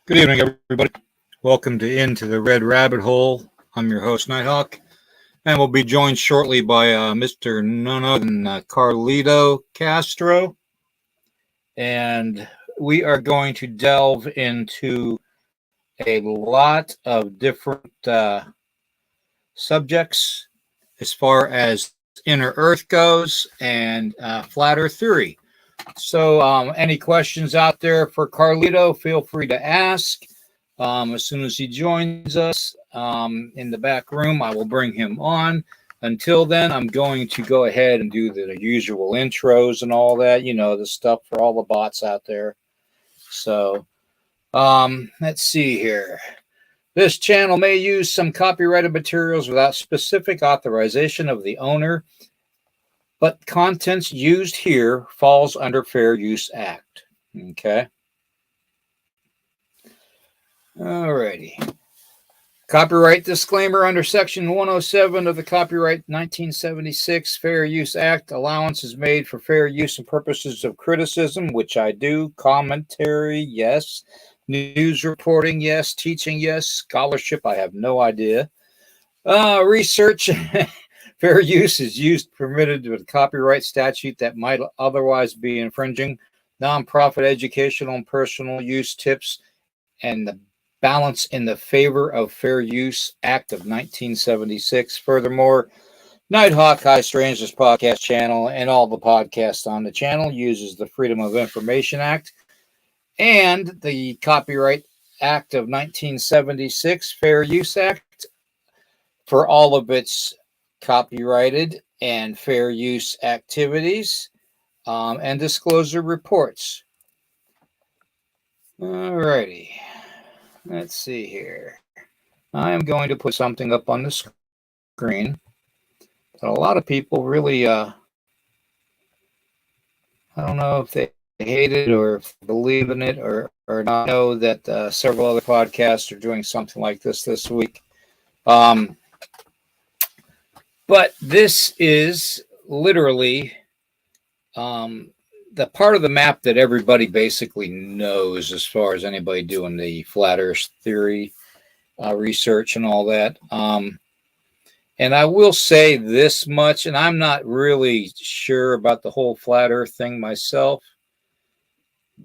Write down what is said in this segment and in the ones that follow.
Good evening, everybody. Welcome to Into the Red Rabbit Hole. I'm your host, Nighthawk, and we'll be joined shortly by Mr. none other than Carlito Castro. And we are going to delve into a lot of different subjects as far as inner Earth goes and flat Earth theory. So, any questions out there for Carlito, feel free to ask. As soon as he joins us in the back room, I will bring him on. Until then, I'm going to go ahead and do the usual intros and all that, the stuff for all the bots out there. So, let's see here. This channel may use some copyrighted materials without specific authorization of the owner, but contents used here falls under Fair Use Act. Okay. Alrighty. Copyright disclaimer under Section 107 of the Copyright 1976 Fair Use Act. Allowance is made for fair use and purposes of criticism, which I do. Commentary, yes. News reporting, yes. Teaching, yes. Scholarship, I have no idea. Research. Fair use is used permitted with a copyright statute that might otherwise be infringing. Nonprofit educational and personal use tips and the balance in the favor of Fair Use Act of 1976. Furthermore, Nighthawk High Strangeness podcast channel and all the podcasts on the channel uses the Freedom of Information Act and the Copyright Act of 1976, Fair Use Act, for all of its copyrighted and fair use activities and disclosure reports. Alrighty. Let's see here. I am going to put something up on the screen that a lot of people really, I don't know if they hate it or if they believe in it or not know that several other podcasts are doing something like this week. But this is literally the part of the map that everybody basically knows as far as anybody doing the flat Earth theory research and all that. And I will say this much, and I'm not really sure about the whole flat Earth thing myself,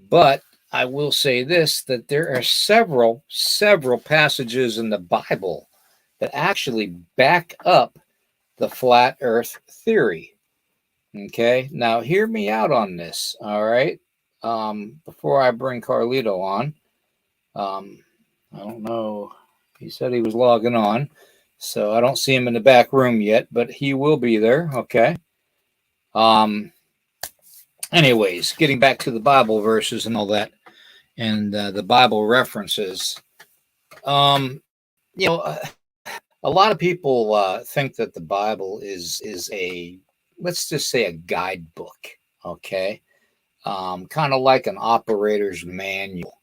but I will say this, that there are several passages in the Bible that actually back up the flat Earth theory. Okay, now hear me out on this. All right, before I bring Carlito on, I don't know. He said he was logging on, so I don't see him in the back room yet, but he will be there. Okay. Anyways, getting back to the Bible verses and all that, and the Bible references. A lot of people think that the Bible is a, let's just say, a guidebook, okay? Kind of like an operator's manual.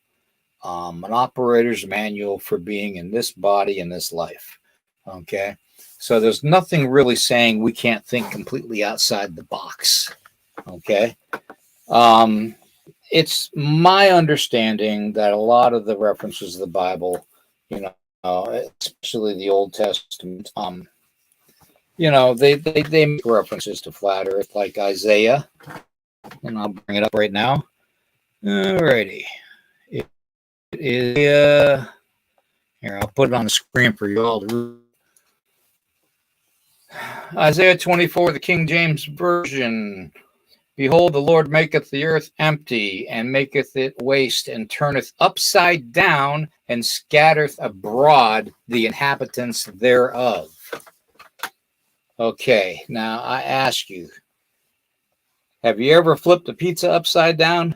An operator's manual for being in this body in this life, okay? So there's nothing really saying we can't think completely outside the box, okay? It's my understanding that a lot of the references of the Bible, especially the Old Testament, they make references to flat Earth, like Isaiah, and I'll bring it up right now. Alrighty, it is here. I'll put it on the screen for you all to read. Isaiah 24, the King James Version. Behold, the Lord maketh the earth empty, and maketh it waste, and turneth upside down, and scattereth abroad the inhabitants thereof. Okay, now I ask you, have you ever flipped a pizza upside down?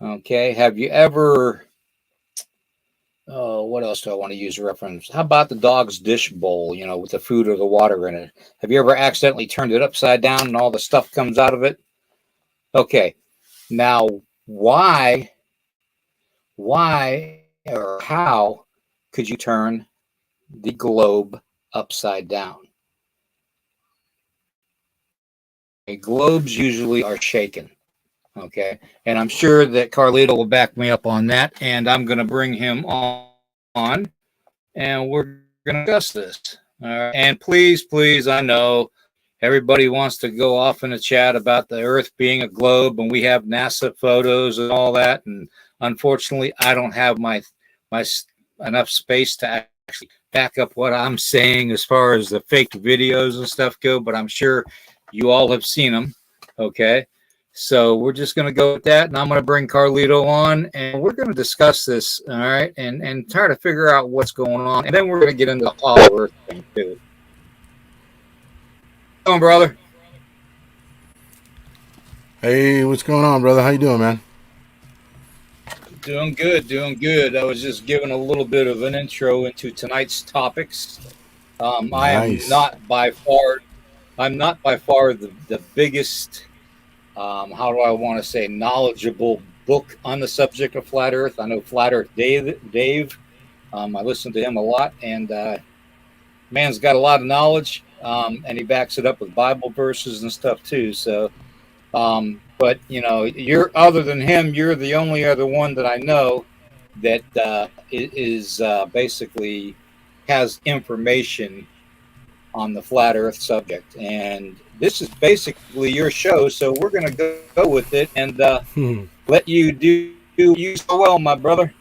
Okay, have you ever, what else do I want to use a reference? How about the dog's dish bowl, with the food or the water in it? Have you ever accidentally turned it upside down and all the stuff comes out of it? Okay, now why or how could you turn the globe upside down? Globes usually are shaken, Okay. And I'm sure that Carlito will back me up on that. And I'm going to bring him on and we're going to discuss this. All right. And please, I know everybody wants to go off in a chat about the Earth being a globe and we have NASA photos and all that. And unfortunately, I don't have my enough space to actually back up what I'm saying as far as the fake videos and stuff go, but I'm sure you all have seen them. Okay. So we're just going to go with that, and I'm going to bring Carlito on, and we're going to discuss this, all right, and try to figure out what's going on, and then we're going to get into the Hollow Earth thing too. Come on, brother. Hey, what's going on, brother? How you doing, man? Doing good. I was just giving a little bit of an intro into tonight's topics. Nice. I'm not by far the biggest. How do I want to say, knowledgeable book on the subject of flat Earth. I know Flat Earth Dave. I listen to him a lot, and man's got a lot of knowledge, and he backs it up with Bible verses and stuff too. So, but you're other than him, you're the only other one that I know that is basically has information on the flat Earth subject, and this is basically your show, so we're going to go with it and let you do you so well, my brother.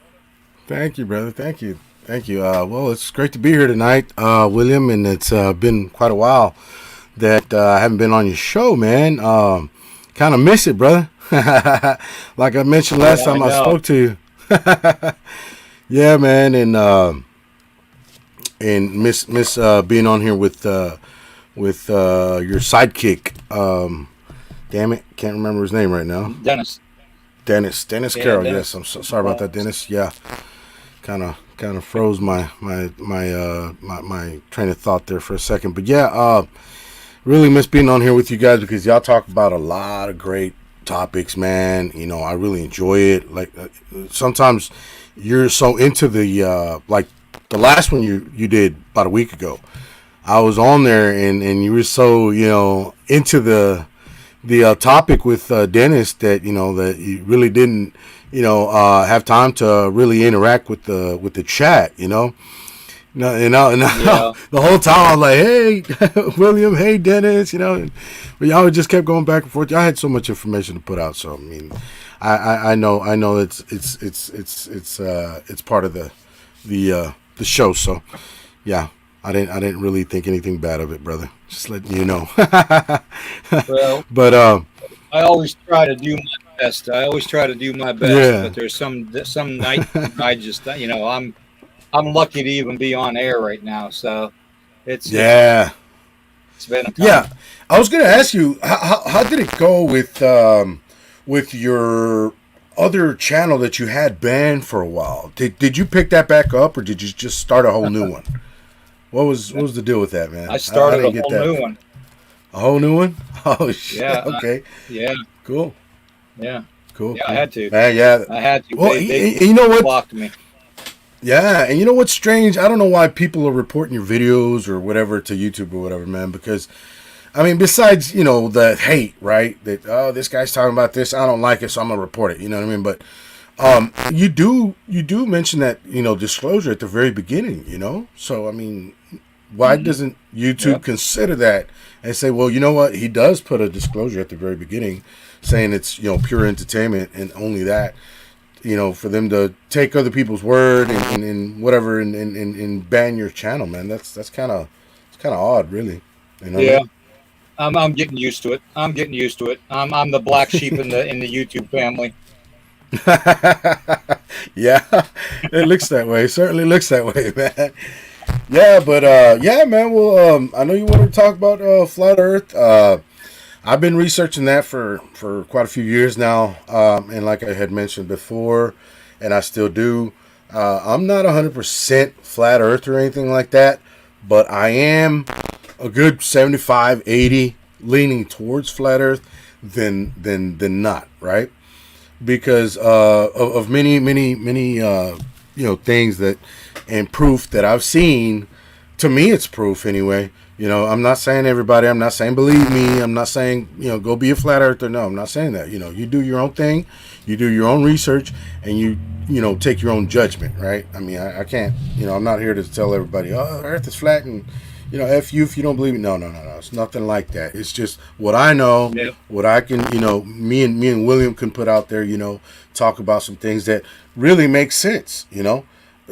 Thank you, brother. Thank you. Well, it's great to be here tonight, William, and it's been quite a while that I haven't been on your show, man. Kind of miss it, brother. Like I mentioned last time I spoke to you. Yeah, man, and miss being on here with your sidekick. Damn it, can't remember his name right now. Dennis Carroll. Dennis. Yes, I'm sorry about that, Dennis. Yeah, kind of froze my train of thought there for a second. But yeah, really miss being on here with you guys because y'all talk about a lot of great topics, man. I really enjoy it. Like sometimes you're so into the like the last one you did about a week ago. I was on there and you were so into the topic with Dennis that that you really didn't have time to really interact with the chat. Yeah. The whole time I'm like, hey William, hey Dennis, but y'all just kept going back and forth. I had so much information to put out, so I mean, I know it's part of the show, so yeah. I didn't really think anything bad of it, brother. Just letting you know. Well, but I always try to do my best. Yeah. But there's some night I just I'm lucky to even be on air right now. So it's been a time. Yeah. I was gonna ask you how did it go with your other channel that you had banned for a while? Did you pick that back up or did you just start a whole new one? What was the deal with that, man? I started a whole new one. A whole new one? Oh shit! Yeah. Okay. Yeah. Cool. Yeah. Cool. Yeah, I had to. Yeah. I had to. Well, They you know what? blocked me. Yeah, and you know what's strange? I don't know why people are reporting your videos or whatever to YouTube or whatever, man. Because, I mean, besides the hate, right? That this guy's talking about this, I don't like it, so I'm gonna report it. You know what I mean? But you do mention that disclosure at the very beginning. So I mean, why doesn't YouTube consider that and say, well, you know what? He does put a disclosure at the very beginning, saying it's pure entertainment and only that. For them to take other people's word and whatever and ban your channel, man. That's kind of odd, really. Yeah. I'm getting used to it. I'm the black sheep in the YouTube family. Yeah, it looks that way. It certainly looks that way, man. Yeah, but yeah, man. Well, I know you want to talk about flat Earth. I've been researching that for quite a few years now, and like I had mentioned before, and I still do. I'm not 100% flat Earth or anything like that, but I am a good 75, 80 leaning towards flat Earth than not, right? Because of many things that and proof that I've seen. To me, it's proof anyway You know, I'm not saying everybody. I'm not saying believe me. I'm not saying, you know, go be a flat earther. No, I'm not saying that. You know, you do your own thing, you do your own research, and you know, take your own judgment, right? I mean, I can't, you know, I'm not here to tell everybody, oh, the Earth is flat and, you know, F you if you don't believe me. No, no, no, no. It's nothing like that. It's just what I know, Yeah. what I can, you know, me and William can put out there, you know, talk about some things that really make sense, you know,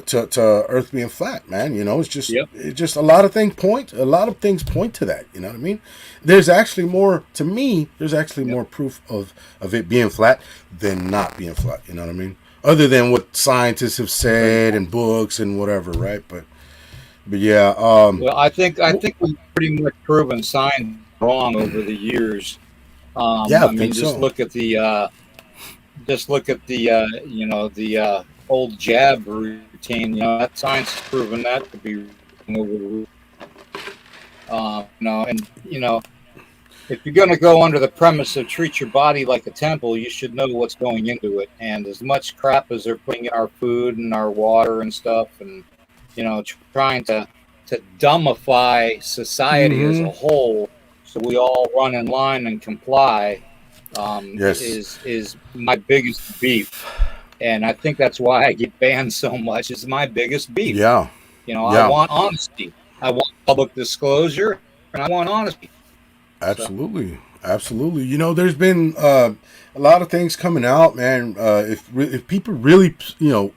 to Earth being flat, man. You know, Yep. it's just a lot of things point to that. You know what I mean? There's actually more to me. There's actually Yep. more proof of it being flat than not being flat. You know what I mean? Other than what scientists have said and books and whatever, right? But yeah, Well, I think we've pretty much proven science wrong over the years. yeah, I I think mean, so. just look at the you know, the old jab routine. You know, that science has proven that to be wrong over the you know, and you know, if you're going to go under the premise of treat your body like a temple, you should know what's going into it. And as much crap as they're putting in our food and our water and stuff, and you know, trying to dumbify society as Mm-hmm. a whole, so we all run in line and comply, Yes. is my biggest beef. And I think that's why I get banned so much. Is my biggest beef. Yeah. You know, I Yeah. want honesty. I want public disclosure, and I want honesty. So Absolutely. Absolutely. You know, there's been a lot of things coming out, man. If people really, you know,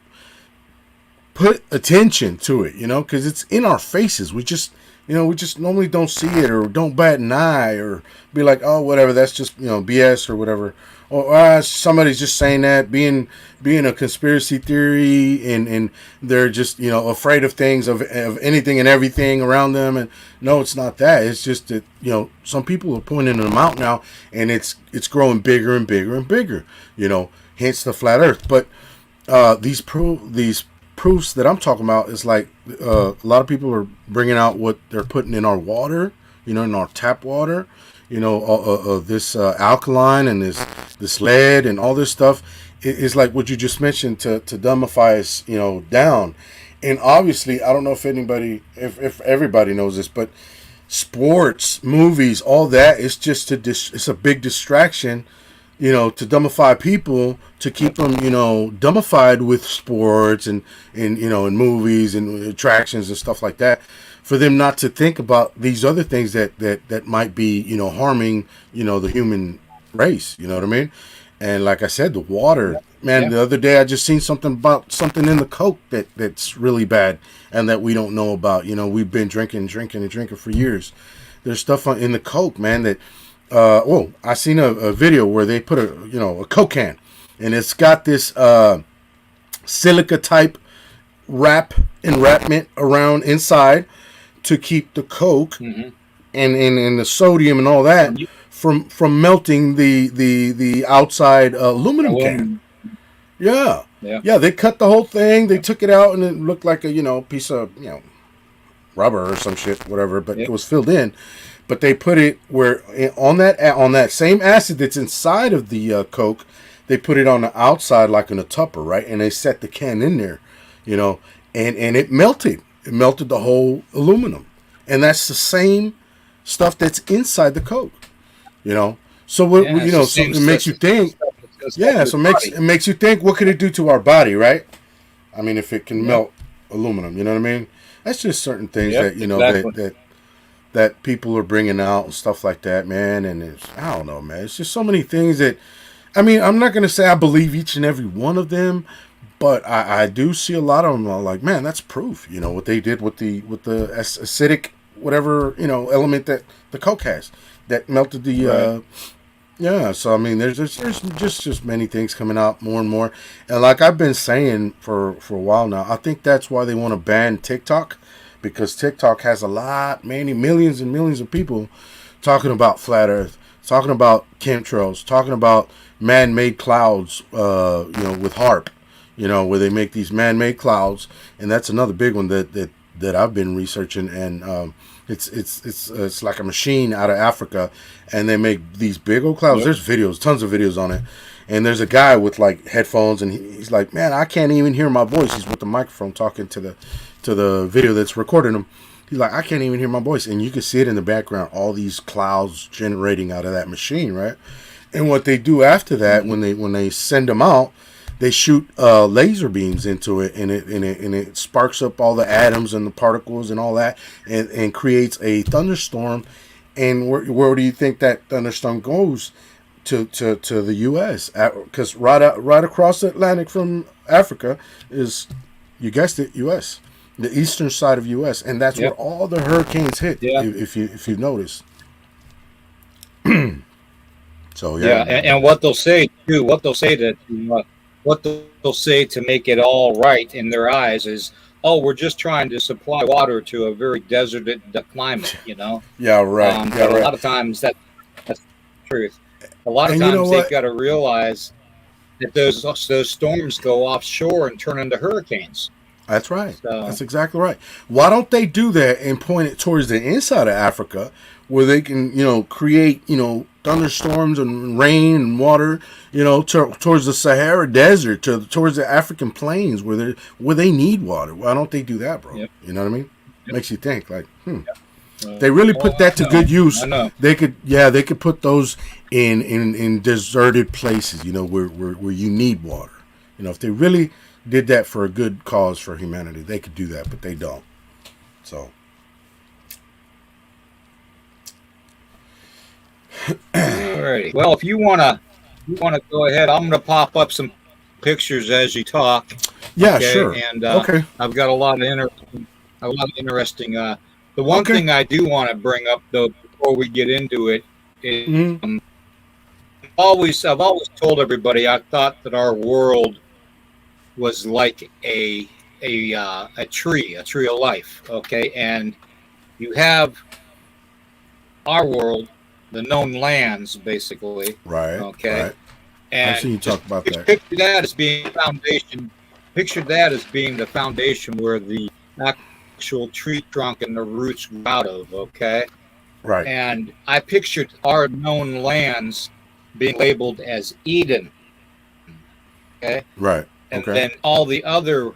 put attention to it, you know, because it's in our faces. We just, you know, we just normally don't see it or don't bat an eye or be like, oh, whatever, that's just, you know, BS or whatever. Or somebody's just saying that, being a conspiracy theory, and they're just, you know, afraid of things, of anything and everything around them. And no, it's not that. It's just that, you know, some people are pointing them out now, and it's growing bigger and bigger and bigger. You know, hence the flat Earth. But these proofs that I'm talking about is like a lot of people are bringing out what they're putting in our water, you know, in our tap water, you know, this alkaline and this lead and all this stuff is like what you just mentioned to dumbify us, you know, down. And obviously, I don't know if everybody knows this, but sports, movies, all that is just it's a big distraction, you know, to dumbify people, to keep them, you know, dumbified with sports and you know, and movies and attractions and stuff like that, for them not to think about these other things that might be, you know, harming, you know, the human race. You know what I mean? And like I said, the water, man. yeah, The other day I just seen something about something in the Coke that's really bad and that we don't know about. You know, we've been drinking for years. There's stuff in the Coke, man, that I seen a video where they put a Coke can, and it's got this silica type enwrapment around inside to keep the Coke mm-hmm. and the sodium and all that from melting the outside aluminum can. Aluminum. Yeah, Yeah, yeah. They cut the whole thing. They took it out, and it looked like a, you know, piece of, you know, rubber or some shit, whatever. But yeah, it was filled in. But they put it where on that same acid that's inside of the Coke, they put it on the outside like in a tupper, right? And they set the can in there, you know, and it melted. It melted the whole aluminum, and that's the same stuff that's inside the Coke, you know. So what, yeah. you It's know, the so same it makes you think. stuff that's Yeah, in so your it body. makes you think, what could it do to our body, right? I mean, if it can Yep, melt aluminum, you know what I mean? That's just certain things yep, that, you know, exactly. that people are bringing out and stuff like that, man. And I don't know, man. It's just so many things that, I mean, I'm not gonna say I believe each and every one of them, but I do see a lot of them. I'm like, man, that's proof. You know what they did with the acidic whatever, you know, element that the Coke has that melted the Right. yeah. So I mean, there's just many things coming out more and more, and like I've been saying for a while now, I think that's why they want to ban TikTok, because TikTok has many millions and millions of people talking about flat Earth, talking about chemtrails, talking about man-made clouds, you know, with HARP, you know, where they make these man-made clouds, and that's another big one that I've been researching, and it's like a machine out of Africa, and they make these big old clouds. Yep. There's videos, tons of videos on it, and there's a guy with like headphones, and he's like, man, I can't even hear my voice. He's with the microphone talking to the video that's recording him, He's like, I can't even hear my voice. And you can see it in the background, all these clouds generating out of that machine, right? And what they do after that, when they send them out, they shoot laser beams into it, and it sparks up all the atoms and the particles and all that, and creates a thunderstorm. And where do you think that thunderstorm goes? To the U.S. Because right across the Atlantic from Africa is, you guessed it, U.S. The eastern side of U.S. And that's where all the hurricanes hit. Yeah. If you've noticed. So and what they'll say too, what they'll say to make it all right in their eyes is, oh, we're just trying to supply water to a very deserted climate, you know. Yeah, right. But a lot of times that's the truth. A lot of times they've got to realize that those storms go offshore and turn into hurricanes. That's right. So, that's exactly right. Why don't they do that and point it towards the inside of Africa, where they can, create, thunderstorms and rain and water, towards the Sahara Desert, towards the African plains where they need water. Why don't they do that, bro? Yep. You know what I mean? Yep. Makes you think, like, Yep. They really put that to good use. I know. They could put those in deserted places, where you need water. If they really did that for a good cause for humanity, they could do that, but they don't. So, alrighty. Well, if you wanna go ahead, I'm gonna pop up some pictures as you talk. Yeah, okay? sure. And okay, I've got a lot of interesting. The one thing I do want to bring up though before we get into it is, I've always told everybody I thought that our world was like a tree of life. Okay, and you have our world, the known lands, basically. right. Okay, right. and I've seen you talk about that. Picture that as being foundation. Picture that as being the foundation where the actual tree trunk and the roots grew out of. Okay, Right. and I pictured our known lands being labeled as Eden. Okay, Right. and Okay. then all the other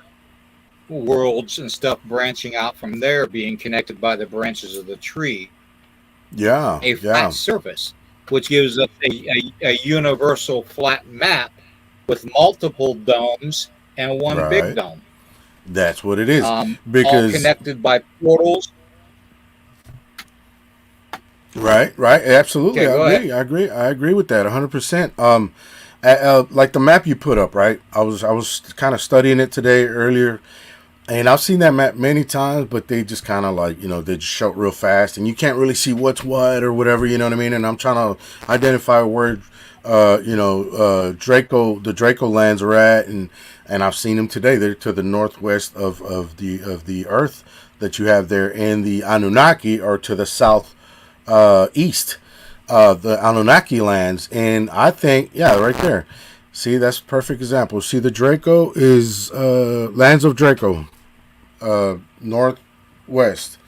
worlds and stuff branching out from there being connected by the branches of the tree. Yeah. A flat surface, which gives us a universal flat map with multiple domes and one big dome. That's what it is. Because all connected by portals. Right. Absolutely. Okay, I agree with that 100%. Like the map you put up, right? I was kind of studying it today earlier, and I've seen that map many times, but they just kind of like, they just show it real fast, and you can't really see what's what or whatever, you know what I mean? And I'm trying to identify where, the Draco lands are at, and I've seen them today. They're to the northwest of the Earth that you have there, and the Anunnaki are to the south east. The Anunnaki lands, and I think, right there. See, that's a perfect example. See, the Draco is lands of Draco, northwest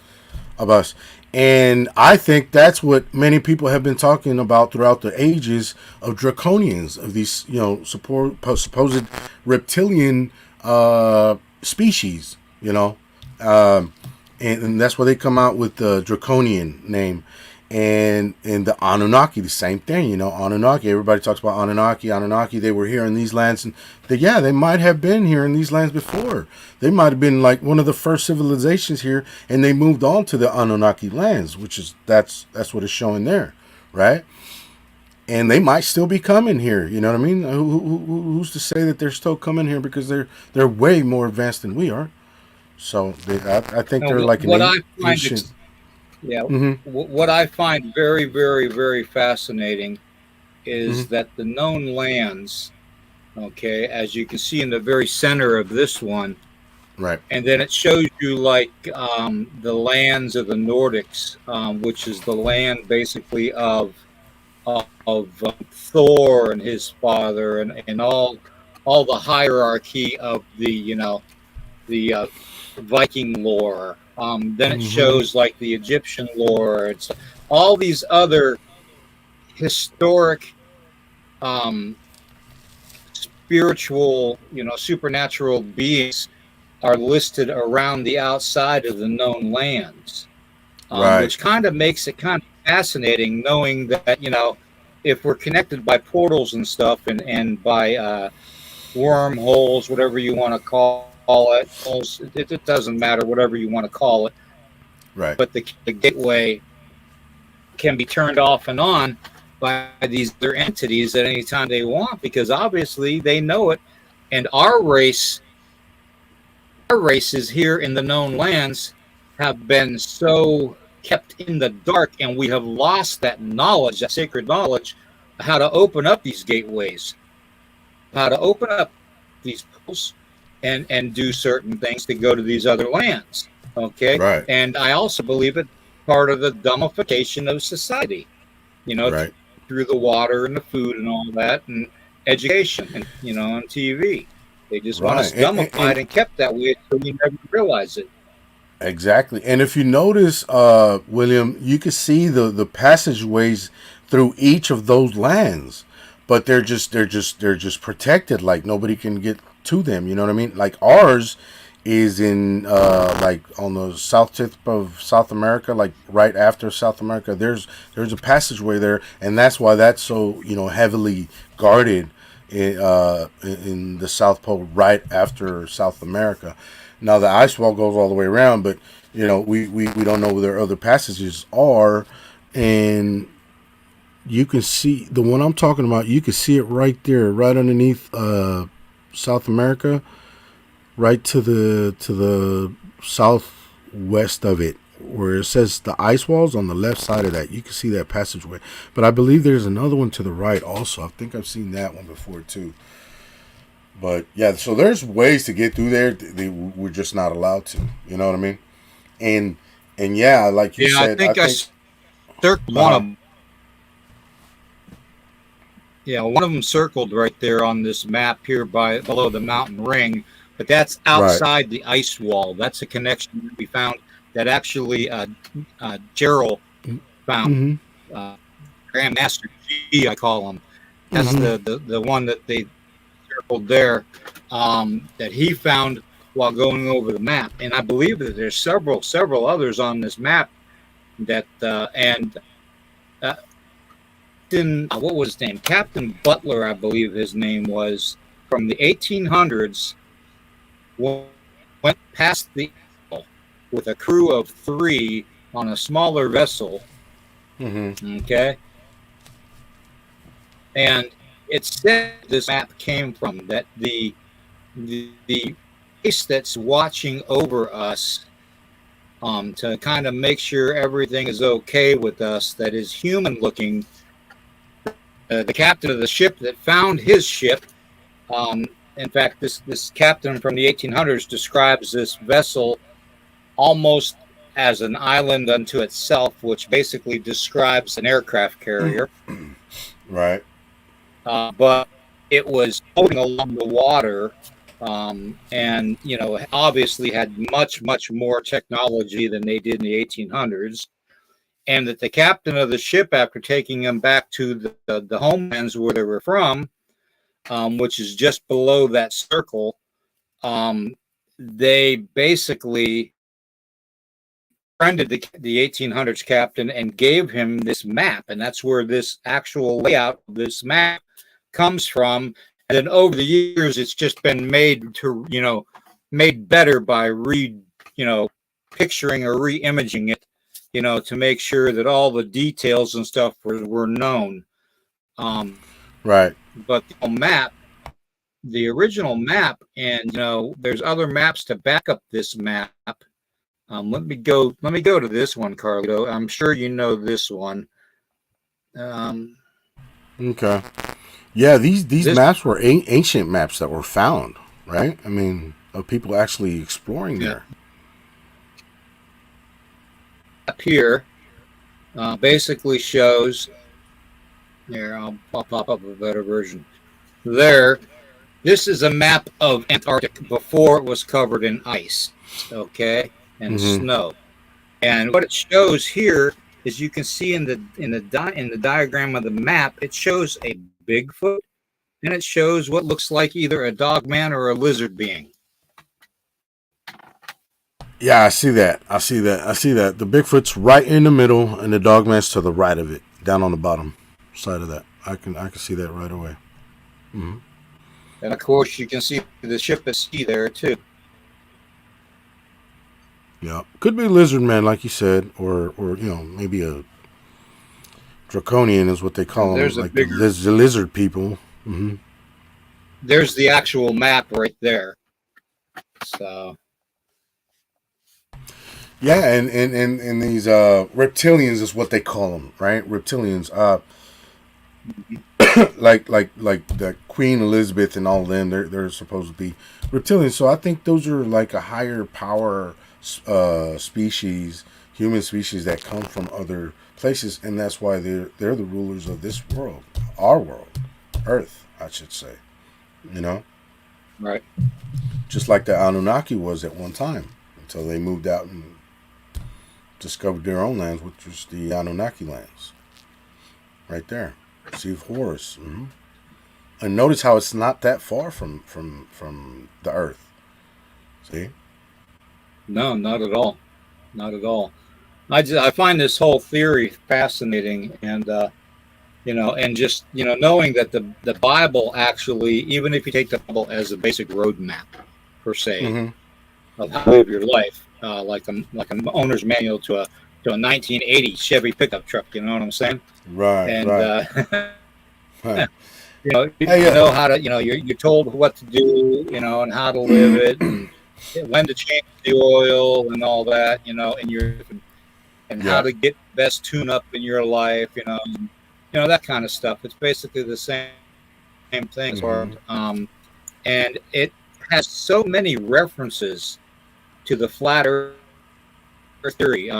of us, and I think that's what many people have been talking about throughout the ages of draconians, of these supposed reptilian species, and that's why they come out with the draconian name. And the Anunnaki, the same thing, Anunnaki. Everybody talks about Anunnaki. They were here in these lands, and they might have been here in these lands before. They might have been like one of the first civilizations here, and they moved on to the Anunnaki lands, which is that's what it's showing there, right? And they might still be coming here. You know what I mean? Who's to say that they're still coming here, because they're way more advanced than we are. So I think they're like an ancient. What I find very, very, very fascinating is that the known lands, as you can see in the very center of this one, right, and then it shows you like the lands of the Nordics, which is the land basically of Thor and his father, and all the hierarchy of the Viking lore. Then it shows like the Egyptian lore. It's all these other historic, spiritual, supernatural beings are listed around the outside of the known lands, Right. which kind of makes it kind of fascinating knowing that, if we're connected by portals and stuff and by wormholes, whatever you want to call it, it doesn't matter, whatever you want to call it, Right. but the gateway can be turned off and on by these other entities at any time they want, because obviously they know it. And our races here in the known lands have been so kept in the dark, and we have lost that knowledge, that sacred knowledge, how to open up these gateways, how to open up these portals and do certain things to go to these other lands. Okay. Right. And I also believe it part of the dumbification of society, Right. through the water and the food and all that, and education, and on TV. They just want us Right. dumbified and kept that way so we never realize it. Exactly. And if you notice, William, you can see the passageways through each of those lands, but they're just protected. Like nobody can get to them. You know what I mean? Like ours is in like on the south tip of South America, like right after South America. There's a passageway there, and that's why that's so heavily guarded in the South Pole right after South America. Now the ice wall goes all the way around, but we don't know where their other passages are, and you can see the one I'm talking about. You can see it right there, right underneath South America, right to the southwest of it, where it says the ice walls on the left side of that. You can see that passageway, but I believe there's another one to the right also. I think I've seen that one before too. But yeah, so there's ways to get through there. We're just not allowed to. You know what I mean? And yeah, like you said, I think circled one of them. Yeah, one of them circled right there on this map here below the mountain ring, but that's outside the ice wall. That's a connection that we found that actually Gerald found. Mm-hmm. Grandmaster G, I call him. That's the one that they circled there, that he found while going over the map. And I believe that there's several others on this map that what was his name? Captain Butler, I believe his name was, from the 1800s, went past the with a crew of 3 on a smaller vessel. Mm-hmm. Okay. And it said this map came from that the place that's watching over us, to kind of make sure everything is okay with us, that is human looking. The captain of the ship that found his ship, in fact, this captain from the 1800s describes this vessel almost as an island unto itself, which basically describes an aircraft carrier. Right. But it was floating along the water, and obviously had much more technology than they did in the 1800s. And that the captain of the ship, after taking them back to the homelands where they were from, which is just below that circle, they basically befriended the 1800s captain and gave him this map. And that's where this actual layout of this map comes from. And then over the years, it's just been made better by picturing or re-imaging it, to make sure that all the details and stuff were known. Right. But the original map, and there's other maps to back up this map. Let me go to this one, Carlito. I'm sure you know this one. Okay. Yeah, these maps were ancient maps that were found, right? I mean, of people actually exploring there. Up here basically shows. Here, I'll pop up a better version. There, this is a map of Antarctica before it was covered in ice, okay, and snow. And what it shows here is, you can see in the diagram of the map, it shows a Bigfoot, and it shows what looks like either a dog man or a lizard being. Yeah, I see that. I see that. I see that. The Bigfoot's right in the middle, and the Dogman's to the right of it, down on the bottom side of that. I can see that right away. Mm-hmm. And of course, you can see the ship at sea there too. Yeah, could be lizard man, like you said, or maybe a draconian is what they And call them, there's a like the, bigger. the lizard people. Mm-hmm. There's the actual map right there. So Yeah, and these reptilians is what they call them, right? Reptilians. Like the Queen Elizabeth and all of them, they're supposed to be reptilians. So I think those are like a higher power species, human species that come from other places, and that's why they're the rulers of this world, our world, Earth, I should say. You know, right. just like the Anunnaki was at one time until they moved out and discovered their own lands, which was the Anunnaki lands, right there. Sea of Horus. Mm-hmm. And notice how it's not that far from the Earth. See? No, not at all. Not at all. I find this whole theory fascinating, and and just knowing that the Bible actually, even if you take the Bible as a basic roadmap per se Mm-hmm. of how to live your life, like an owner's manual to a 1980 Chevy pickup truck. You know what I'm saying? Right, And right. Huh. you Hey, know how to you're told what to do, and how to live it, and when to change the oil and all that, and how yeah. to get best tune up in your life, that kind of stuff. It's basically the same thing. Mm-hmm. And it has so many references to the flat Earth theory.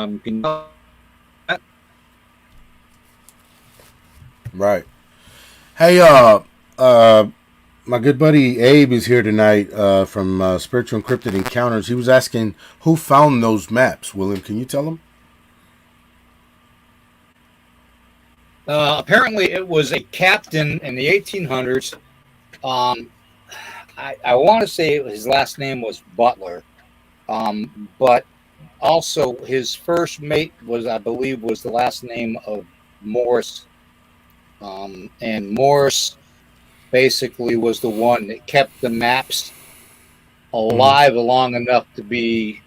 Right. Hey, my good buddy Abe is here tonight from Spiritual Encrypted Encounters. He was asking who found those maps. William, can you tell him? Apparently, it was a captain in the 1800s. Um, I want to say his last name was Butler, but also his first mate I believe, was the last name of Morse, and Morse basically was the one that kept the maps Mm-hmm. alive long enough to be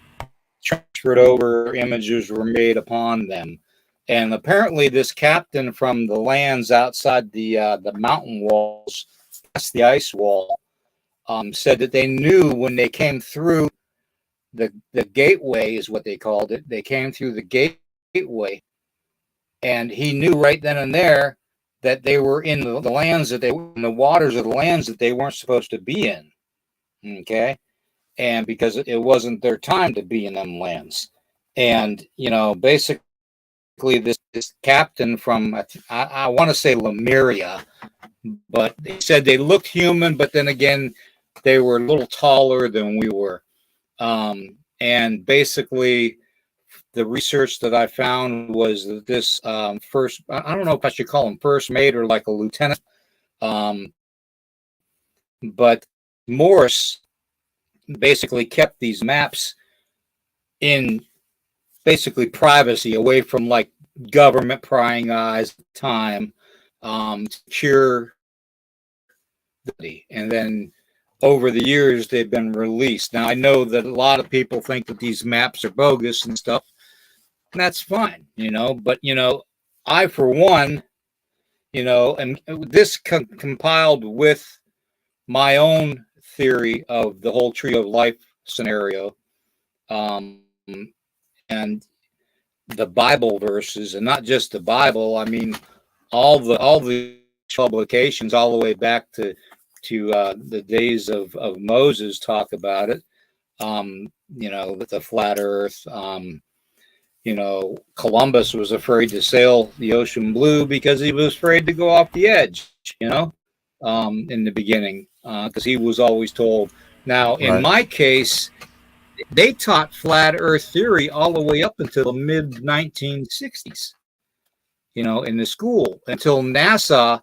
transferred over. Images were made upon them, and apparently this captain from the lands outside the mountain walls, past the ice wall, said that they knew when they came through the gateway, is what they called it. They came through the gateway, and he knew right then and there that they were in the lands that in the waters of the lands that they weren't supposed to be in. Okay, and because it wasn't their time to be in them lands, and basically this captain from I want to say Lemuria, but they said they looked human, but then again they were a little taller than we were. And basically, the research that I found was that this first, I don't know if I should call him first mate or like a lieutenant, um, but Morse basically kept these maps in basically privacy, away from like government prying eyes at the time, to cure, and then over the years they've been released. Now I know that a lot of people think that these maps are bogus and stuff, and that's fine, but I for one, and this compiled with my own theory of the whole tree of life scenario, um, and the Bible verses, and not just the Bible. I mean, all the publications, all the way back to the days of Moses, talk about it. With the flat Earth. Columbus was afraid to sail the ocean blue because he was afraid to go off the edge. In the beginning, because he was always told. Now, in Right. my case, they taught flat Earth theory all the way up until the mid 1960s. In the school, until NASA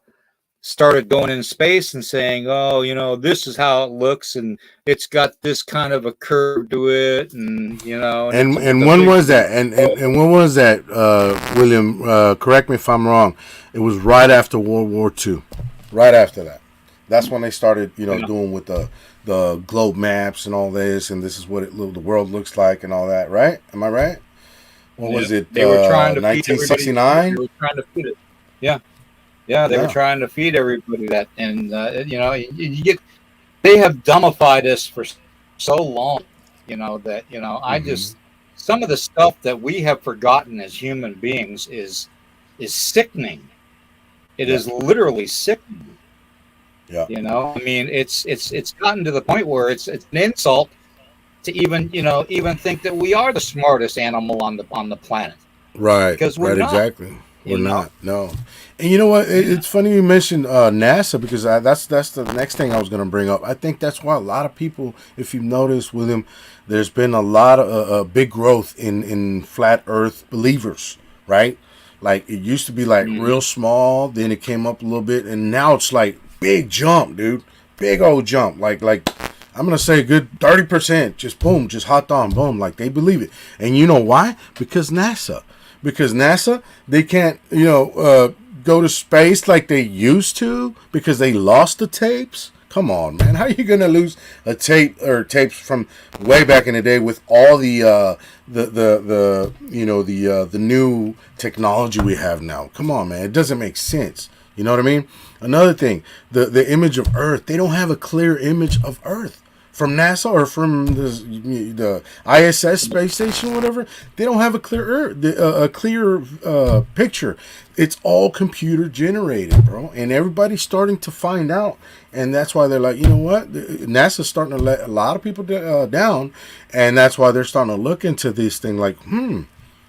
started going in space and saying, "Oh, this is how it looks, and it's got this kind of a curve to it, and and it's And a when big." was that? And when was that, William? Correct me if I'm wrong. It was right after World War II. Right after that. That's when they started, doing with the globe maps and all this, and this is what the world looks like and all that, right? Am I right? What was it? They were trying to 1969. They were trying to feed it. Yeah, yeah, they were Yeah. trying to feed everybody that, and you get they have dumbified us for so long, that I Hmm. just some of the stuff that we have forgotten as human beings is sickening. It Yeah. is literally sickening. Yeah. I mean, it's gotten to the point where it's an insult to even think that we are the smartest animal on the planet, Right. because we're Right. not. Exactly. We're You know, not. No. And you know what? yeah. It's funny you mentioned NASA because that's the next thing I was going to bring up. I think that's why a lot of people, if you've noticed, William, there's been a lot of big growth in flat Earth believers, right? Like it used to be like Hmm. real small, then it came up a little bit, and now it's like big jump, dude, big old jump. Like I'm gonna say a good 30%, just boom, just hot on, boom, like they believe it. And you know why? Because NASA. Because NASA, they can't, go to space like they used to because they lost the tapes. Come on, man. How are you gonna lose a tape or tapes from way back in the day with all the new technology we have now? Come on, man. It doesn't make sense. You know what I mean? Another thing, the image of Earth. They don't have a clear image of Earth from NASA or from the ISS space station, whatever. They don't have a clear picture. It's all computer generated, bro, and everybody's starting to find out, and that's why they're like, you know what, NASA's starting to let a lot of people down, and that's why they're starting to look into this thing like,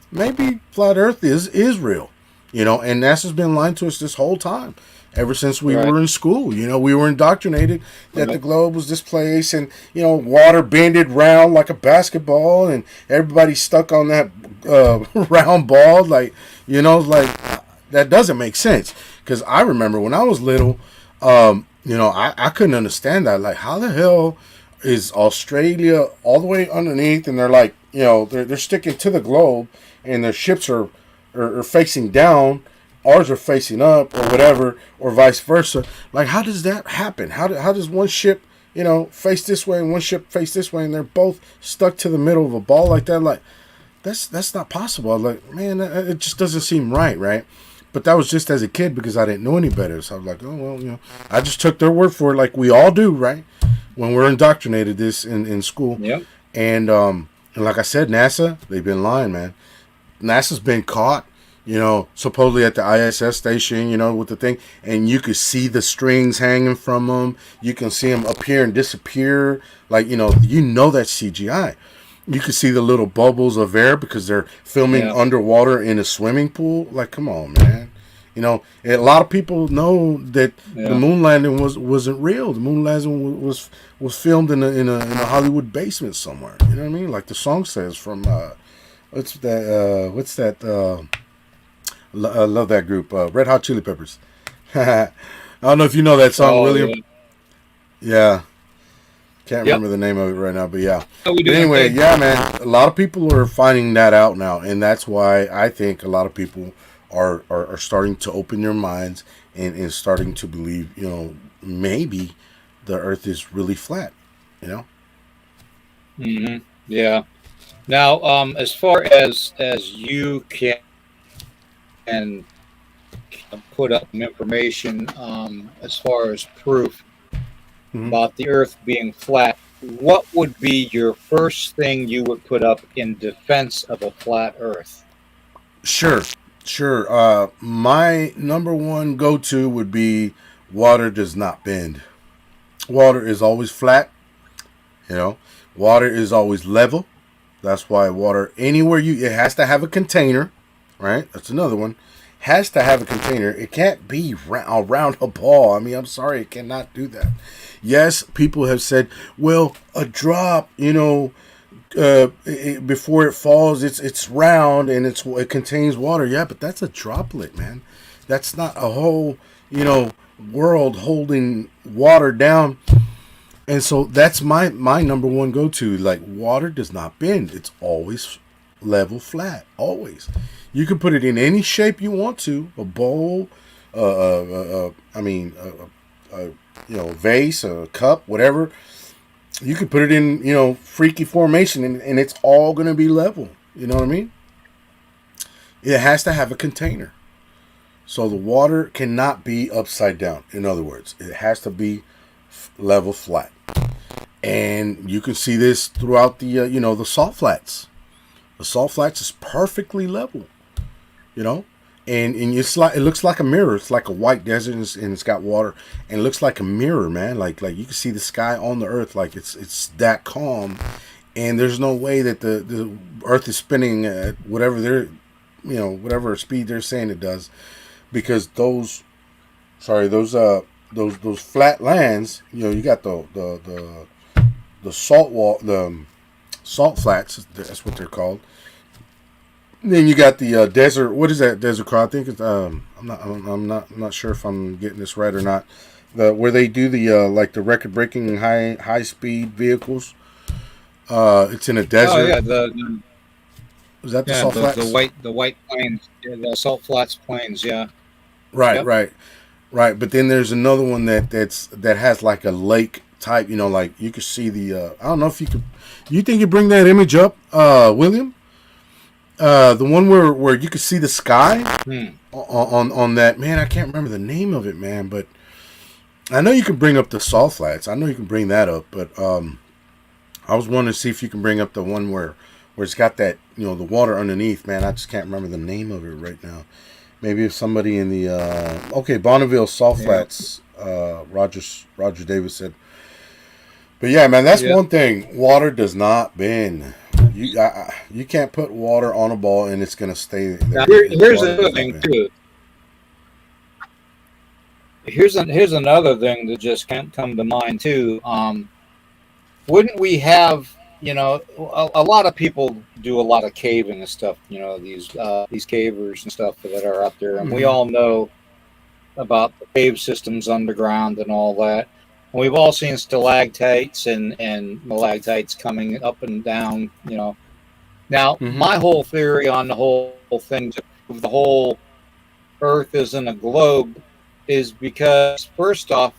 maybe flat Earth is real, and NASA's been lying to us this whole time. Ever since we Right, were in school, we were indoctrinated that the right, globe was this place, and water bended round like a basketball, and everybody's stuck on that round ball, like that doesn't make sense. Because I remember when I was little, I couldn't understand that. Like, how the hell is Australia all the way underneath, and they're like, they're sticking to the globe, and their ships are facing down, ours are facing up, or whatever, or vice versa. Like, how does that happen? How does one ship, face this way and one ship face this way, and they're both stuck to the middle of a ball like that? Like, that's not possible. I was like, man, it just doesn't seem right, right? But that was just as a kid because I didn't know any better. So I was like, oh well, I just took their word for it, like we all do, right? When we're indoctrinated this in school, yep, and like I said, NASA, they've been lying, man. NASA's been caught, supposedly at the ISS station, with the thing, and you could see the strings hanging from them. You can see them appear and disappear, like that's CGI. You could see the little bubbles of air because they're filming yeah, underwater in a swimming pool. Like, come on, man. And a lot of people know that the yeah. moon landing wasn't real. The moon landing was filmed in a Hollywood basement somewhere. You know what I mean? Like the song says from what's that? I love that group, Red Hot Chili Peppers. I don't know if you know that song, Oh William. yeah, Yeah, can't yep. remember the name of it right now, but yeah. How we But doing, anyway, Dave? yeah, man. A lot of people are finding that out now, and that's why I think a lot of people are starting to open their minds and starting to believe, maybe the Earth is really flat. You know. Hmm. Yeah. Now, as far as you can put up information, as far as proof Hmm. about the Earth being flat, what would be your first thing you would put up in defense of a flat Earth? Sure, sure. My number one go-to would be water does not bend. Water is always flat. You know, water is always level. That's why water anywhere it has to have a container, right? That's another one. Has to have a container. It can't be around a ball. I mean, I'm sorry, it cannot do that. Yes, people have said, well, a drop, before it falls, it's round and it contains water. Yeah, but that's a droplet, man. That's not a whole, world holding water down. And so that's my number one go-to. Like, water does not bend. It's always level, flat. Always. You can put it in any shape you want to. A bowl, vase, a cup, whatever. You can put it in, freaky formation, and it's all going to be level. You know what I mean? It has to have a container. So the water cannot be upside down. In other words, it has to be level, flat. And you can see this throughout the salt flats. The salt flats is perfectly level, and it looks like a mirror. It's like a white desert, and it's got water, and it looks like a mirror, man. Like you can see the sky on the earth, like it's that calm, and there's no way that the earth is spinning at whatever speed they're saying it does, because those flat lands, you got the salt flats. That's what they're called. And then you got the desert. What is that desert called? I think it's I'm not sure if I'm getting this right or not. Where they do the the record breaking high speed vehicles. It's in a desert. Oh yeah, is that the salt flats? The white plains, the salt flats plains. Yeah. Right, yep. right. But then there's another one that has like a lake type. Like you could see the. I don't know if you could. You think you bring that image up, William? The one where you could see the sky on that, man. I can't remember the name of it, man. But I know you can bring up the salt flats. I know you can bring that up. But I was wanting to see if you can bring up the one where it's got that the water underneath, man. I just can't remember the name of it right now. Maybe if somebody in the Bonneville Salt Flats, Roger Davis said. But yeah, man, that's one thing. Water does not bend. You can't put water on a ball and it's gonna stay there. Now, here's another thing too. Here's another thing that just can't come to mind too. Wouldn't we have? A lot of people do a lot of caving and stuff. These cavers and stuff that are out there, and we all know about the cave systems underground and all that. And we've all seen stalactites and stalactites coming up and down. Now my whole theory on the whole thing, of the whole Earth isn't a globe, is because first off,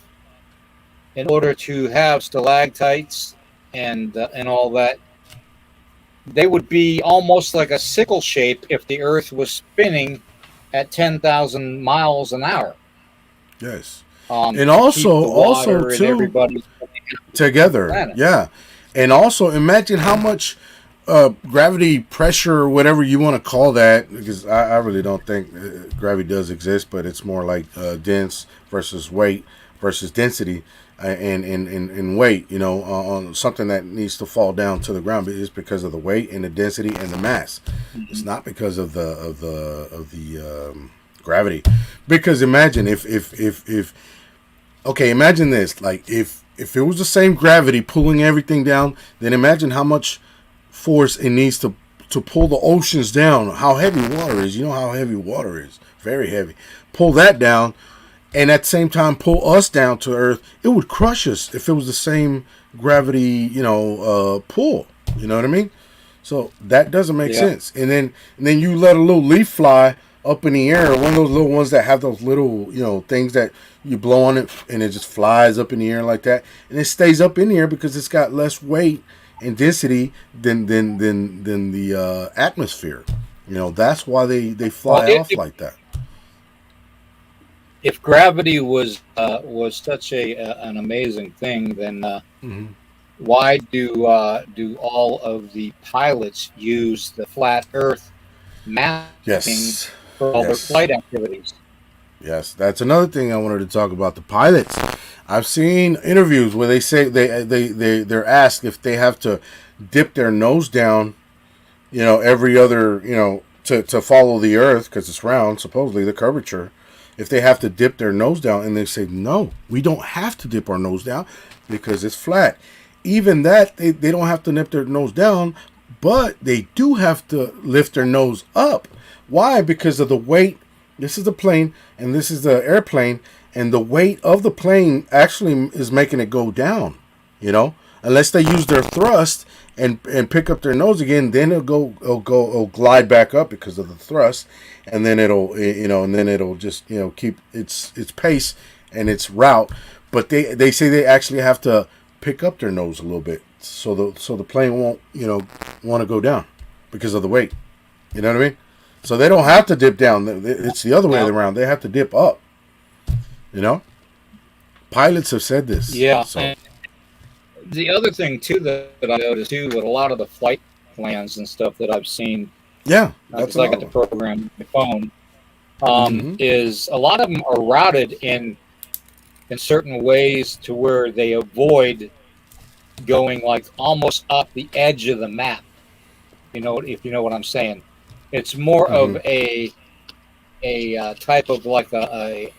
in order to have stalactites and all that, they would be almost like a sickle shape if the Earth was spinning at 10,000 miles an hour. Yes, and also too, together, yeah, and also imagine how much gravity pressure, or whatever you want to call that, because I really don't think gravity does exist, but it's more like dense versus weight versus density. And weight, on something that needs to fall down to the ground, it's because of the weight and the density and the mass. It's not because of the gravity. Because imagine if imagine this, like if it was the same gravity pulling everything down, then imagine how much force it needs to pull the oceans down. How heavy water is, how heavy water is, very heavy. Pull that down. And at the same time, pull us down to Earth. It would crush us if it was the same gravity, pull. You know what I mean? So that doesn't make sense. And then you let a little leaf fly up in the air, one of those little ones that have those little, things that you blow on it and it just flies up in the air like that, and it stays up in the air because it's got less weight and density than the atmosphere. That's why they fly off like that. If gravity was such an amazing thing, then why do all of the pilots use the flat Earth mapping for all their flight activities? Yes, that's another thing I wanted to talk about. The pilots. I've seen interviews where they say they're asked if they have to dip their nose down, every other, to follow the Earth because it's round, supposedly the curvature. If they have to dip their nose down, and they say, no, we don't have to dip our nose down because it's flat. Even that, they don't have to dip their nose down, but they do have to lift their nose up. Why? Because of the weight. This is the plane, and this is the airplane, and the weight of the plane actually is making it go down. You know, unless they use their thrust and pick up their nose again, then it'll glide back up because of the thrust, and then it'll just keep its pace and its route. But they say they actually have to pick up their nose a little bit so the plane won't want to go down because of the weight. You know what I mean? So they don't have to dip down. It's the other way around. They have to dip up. You know, pilots have said this. Yeah. So. The other thing too that I noticed too with a lot of the flight plans and stuff that I've seen, yeah, because I got the program on my phone, is a lot of them are routed in certain ways to where they avoid going like almost off the edge of the map. You know, if you know what I'm saying, it's more of a type of like a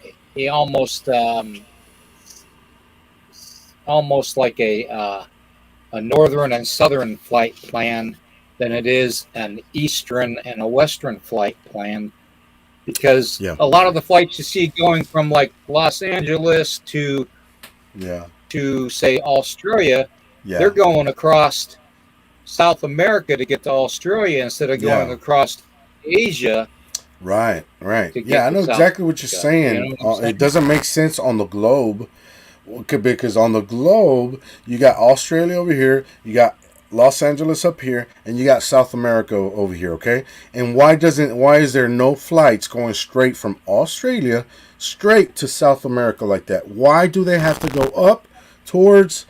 almost like a northern and southern flight plan than it is an eastern and a western flight plan, because a lot of the flights you see going from like Los Angeles to say Australia, they're going across South America to get to Australia instead of going across Asia. Right. Yeah, I know exactly what you're saying. It doesn't make sense on the globe. Because on the globe, you got Australia over here, you got Los Angeles up here, and you got South America over here, okay? And why is there no flights going straight from Australia straight to South America like that? Why do they have to go up towards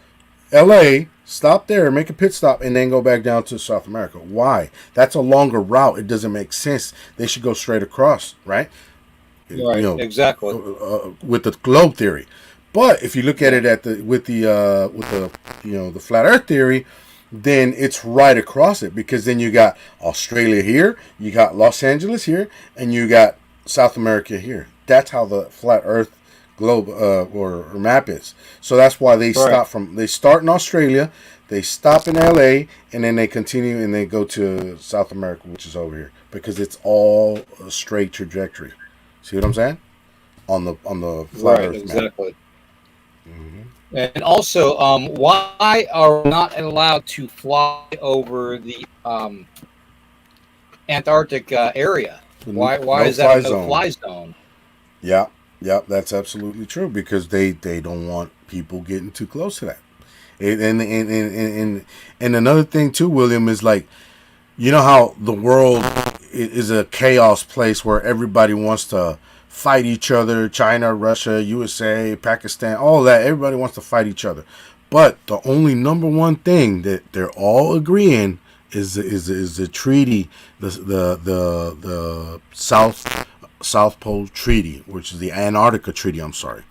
LA, stop there, make a pit stop, and then go back down to South America? Why? That's a longer route. It doesn't make sense. They should go straight across, right? Right, exactly. With the globe theory. But if you look at it with the flat Earth theory, then it's right across it, because then you got Australia here, you got Los Angeles here, and you got South America here. That's how the flat Earth globe or map is. So that's why they start in Australia, they stop in LA, and then they continue and they go to South America, which is over here, because it's all a straight trajectory. See what I'm saying? On the flat Earth exactly. map. Mm-hmm. And also, why are we not allowed to fly over the Antarctic area? Why is that a no-fly zone? Yeah, that's absolutely true, because they don't want people getting too close to that. And another thing too, William, is like, you know how the world is a chaos place where everybody wants to fight each other. China, Russia, USA, Pakistan, all that. Everybody wants to fight each other. But the only number one thing that they're all agreeing is the treaty, the South Pole Treaty, which is the Antarctica Treaty. I'm sorry.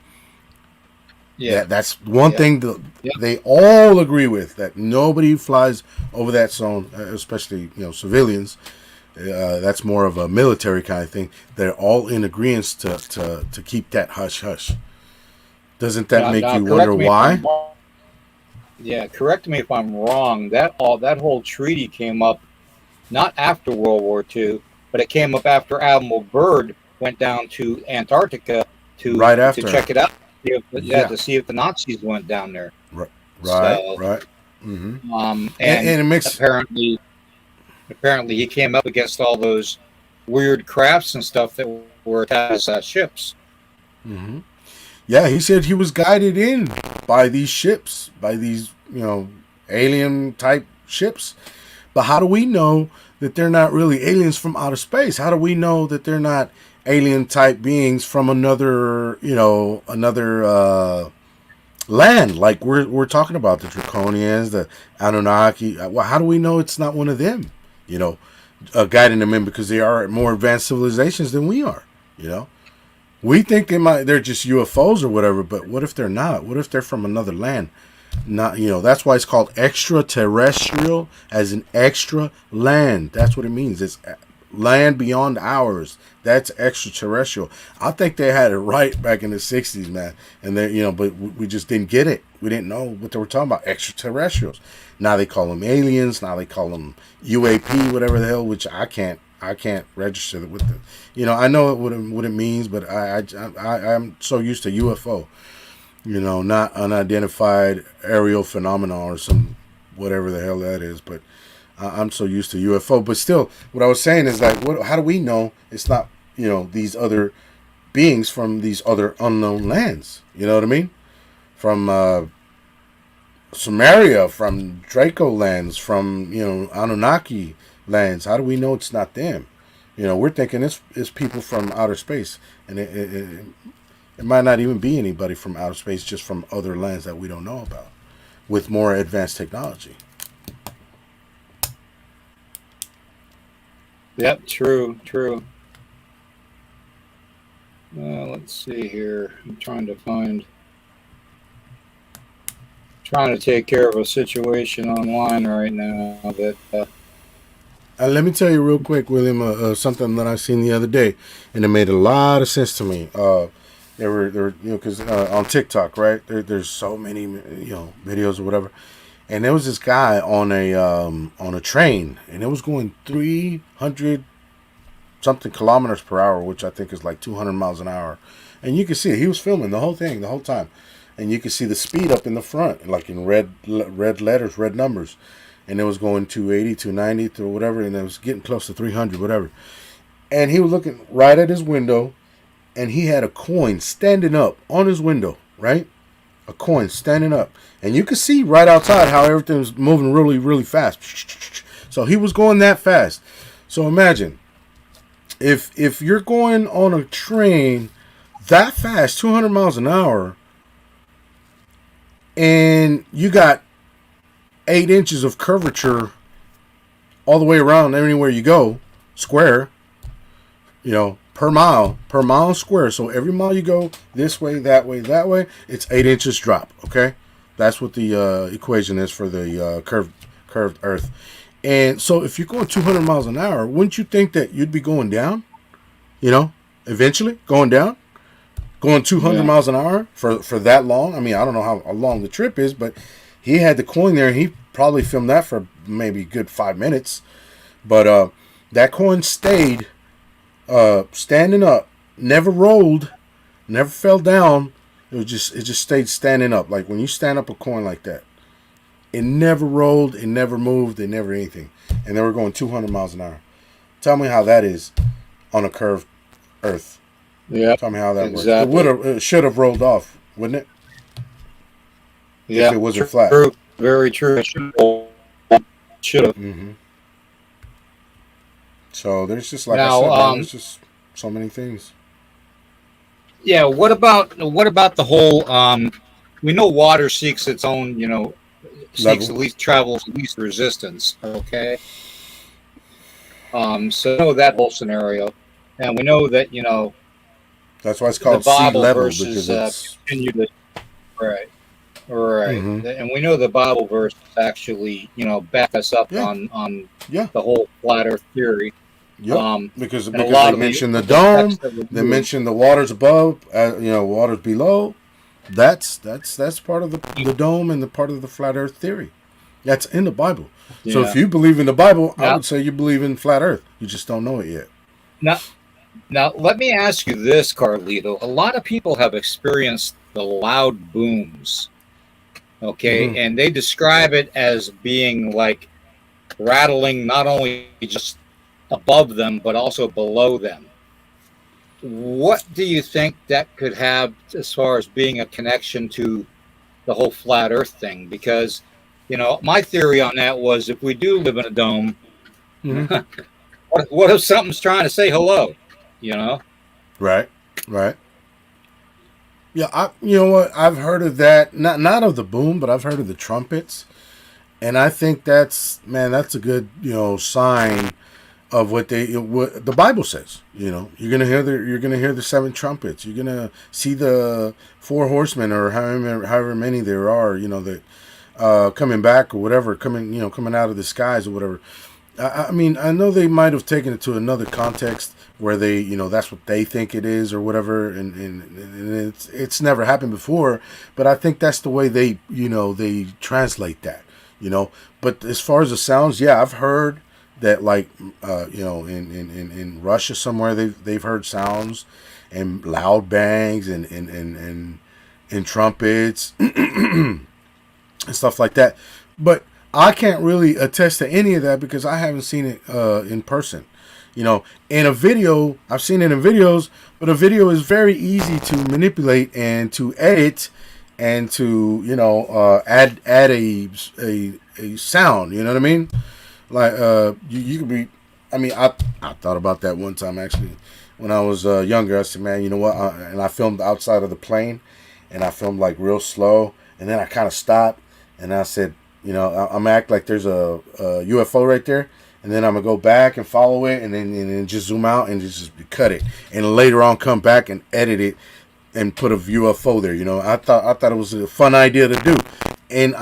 Yeah, that's one thing that they all agree with, that nobody flies over that zone, especially civilians. That's more of a military kind of thing. They're all in agreement to keep that hush hush. Doesn't that make you wonder why? Yeah, correct me if I'm wrong. That whole treaty came up not after World War II, but it came up after Admiral Byrd went down to Antarctica to check it out. To see if the Nazis went down there. Right. Mm-hmm. And it makes apparently he came up against all those weird crafts and stuff that were attached as ships. Mm-hmm. Yeah, he said he was guided in by these ships, by these alien type ships. But how do we know that they're not really aliens from outer space? How do we know that they're not alien type beings from another land, like we're talking about, the Draconians, the Anunnaki? Well, how do we know it's not one of them? Guiding them in, because they are more advanced civilizations than we are. We think they're just UFOs or whatever, but what if they're not? What if they're from another land? Not, that's why it's called extraterrestrial, as in extra land. That's what it means. It's land beyond ours. That's extraterrestrial. I think they had it right back in the 60s, man. And they, but we just didn't get it. We didn't know what they were talking about. Extraterrestrials. Now they call them aliens. Now they call them UAP, whatever the hell, which I can't I can't register it with the, I know what it means, but I'm so used to UFO, not unidentified aerial phenomena or some whatever the hell that is. But I'm so used to UFO. But still, what I was saying is like, how do we know it's not these other beings from these other unknown lands? You know what I mean? From Sumeria, from Draco lands, from Anunnaki lands. How do we know it's not them? We're thinking it's people from outer space, and it might not even be anybody from outer space, just from other lands that we don't know about, with more advanced technology. Yep, true. Let's see here. I'm trying to take care of a situation online right now that. Let me tell you real quick, William, something that I seen the other day, and it made a lot of sense to me. There were because on TikTok, right? There's so many videos or whatever, and there was this guy on a train, and it was going 300 something kilometers per hour, which I think is like 200 miles an hour, and you can see it. He was filming the whole thing the whole time, and you could see the speed up in the front, like in red letters, red numbers. And it was going 280, 290, or whatever, and it was getting close to 300, whatever. And he was looking right at his window, and he had a coin standing up on his window, right? A coin standing up. And you could see right outside how everything was moving really, really fast. So he was going that fast. So imagine, if you're going on a train that fast, 200 miles an hour, and you got 8 inches of curvature all the way around anywhere you go, square, per mile square. So every mile you go this way, that way, it's 8 inches drop. Okay, that's what the equation is for the curved Earth. And so if you're going 200 miles an hour, wouldn't you think that you'd be going down? Eventually going down, going 200 miles an hour for that long. I mean, I don't know how long the trip is, but he had the coin there, and he probably filmed that for maybe a good 5 minutes. But that coin stayed standing up, never rolled, never fell down. It just stayed standing up. Like when you stand up a coin like that, it never rolled, it never moved, it never anything. And they were going 200 miles an hour. Tell me how that is on a curved Earth. Yeah. Tell me how that works. It should have rolled off, wouldn't it? Yeah, if it wasn't flat. True. Very true. Should have. Mm-hmm. So there's just I said, there's just so many things. Yeah. What about the whole? We know water seeks its own, travels least resistance. Okay. So that whole scenario, and we know that that's why it's called sea level, because it's right. Mm-hmm. And we know the Bible verses actually, back us up on the whole flat Earth theory. Yep. Because they mention the dome, they mention the waters above, waters below. That's part of the dome and the part of the flat Earth theory. That's in the Bible. Yeah. So if you believe in the Bible, I would say you believe in flat Earth. You just don't know it yet. Now let me ask you this, Carlito. A lot of people have experienced the loud booms. Okay, mm-hmm. And they describe it as being like rattling not only just above them, but also below them. What do you think that could have as far as being a connection to the whole flat Earth thing? Because, my theory on that was if we do live in a dome, mm-hmm. what if something's trying to say hello? Right. Yeah, you know what? I've heard of that. Not of the boom, but I've heard of the trumpets, and I think that's a good sign of what the Bible says. You're gonna hear the 7 trumpets. You're gonna see the 4 horsemen or however many there are. That coming back or whatever, coming out of the skies or whatever. I mean, I know they might have taken it to another context where they, that's what they think it is or whatever, and it's never happened before, but I think that's the way they translate that, But as far as the sounds, yeah, I've heard that like in Russia somewhere they've heard sounds and loud bangs and trumpets and stuff like that. But I can't really attest to any of that because I haven't seen it in person. In a video, I've seen it in videos, but a video is very easy to manipulate and to edit and to add a sound. You know what I mean? Like you could be. I mean, I thought about that one time actually when I was younger. I said, man, you know what? And I filmed outside of the plane, and I filmed like real slow, and then I kind of stopped, and I said, I'm gonna act like there's a UFO right there. And then I'm gonna go back and follow it, and then just zoom out and just cut it, and later on come back and edit it and put a UFO there. I thought it was a fun idea to do, and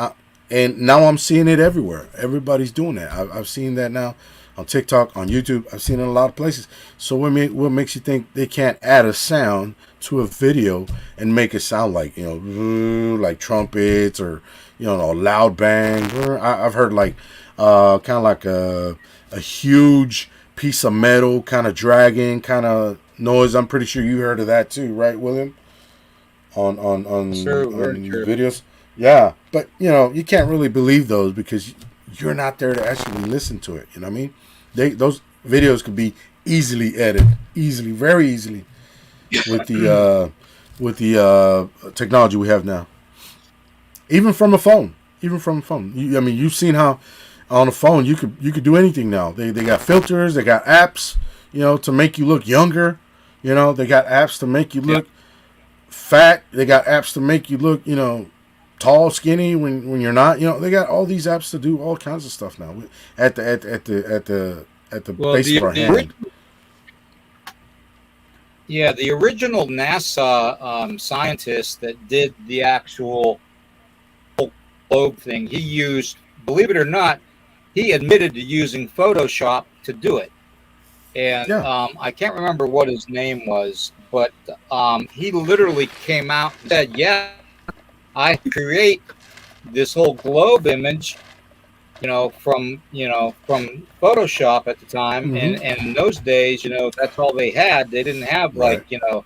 now I'm seeing it everywhere. Everybody's doing that. I've seen that now on TikTok, on YouTube. I've seen it in a lot of places. So what makes you think they can't add a sound to a video and make it sound like like trumpets or loud bang? I've heard like kind of like a huge piece of metal kind of dragging kind of noise. I'm pretty sure you heard of that too, right, William? On videos. Yeah, but you can't really believe those because you're not there to actually listen to it. You know what I mean? Those videos could be easily edited, very easily, with the technology we have now. Even from a phone. You've seen how on a phone you could do anything now. They got filters, they got apps, to make you look younger. They got apps to make you look fat. They got apps to make you look, tall, skinny when you're not. They got all these apps to do all kinds of stuff now at the base of our hand. Yeah, the original NASA scientist that did the actual globe thing, he used, believe it or not, he admitted to using Photoshop to do it. And I can't remember what his name was, but he literally came out and said, yeah, I create this whole globe image, from Photoshop at the time. Mm-hmm. And in those days, that's all they had. They didn't have like, the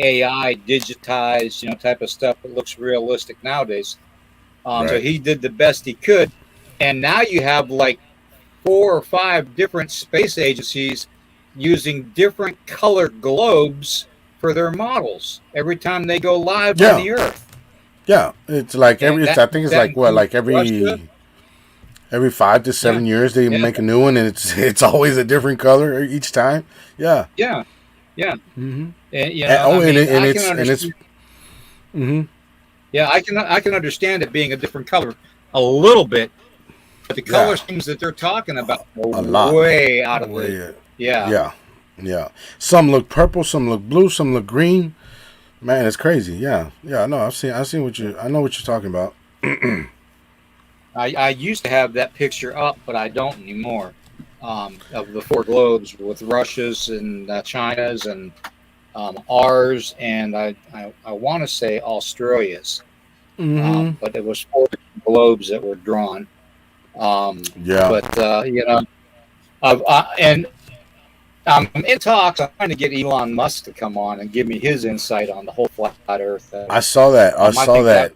AI digitized, type of stuff that looks realistic nowadays. So he did the best he could. And now you have like 4 or 5 different space agencies using different colored globes for their models every time they go live on the Earth. Yeah, it's like every 5 to 7 years they make a new one, and it's always a different color each time. Yeah. Mm-hmm. And, mm-hmm. Yeah, I can understand it being a different color a little bit, but the color schemes that they're talking about are way out of the Yeah. Some look purple, some look blue, some look green. Man, it's crazy. Yeah. No, I know what you're talking about. I used to have that picture up, but I don't anymore. Of the 4 globes with Russia's and China's and ours, and I want to say Australia's. Mm-hmm. But it was 4 globes that were drawn. But and in talks, I'm trying to get Elon Musk to come on and give me his insight on the whole flat Earth. I saw that.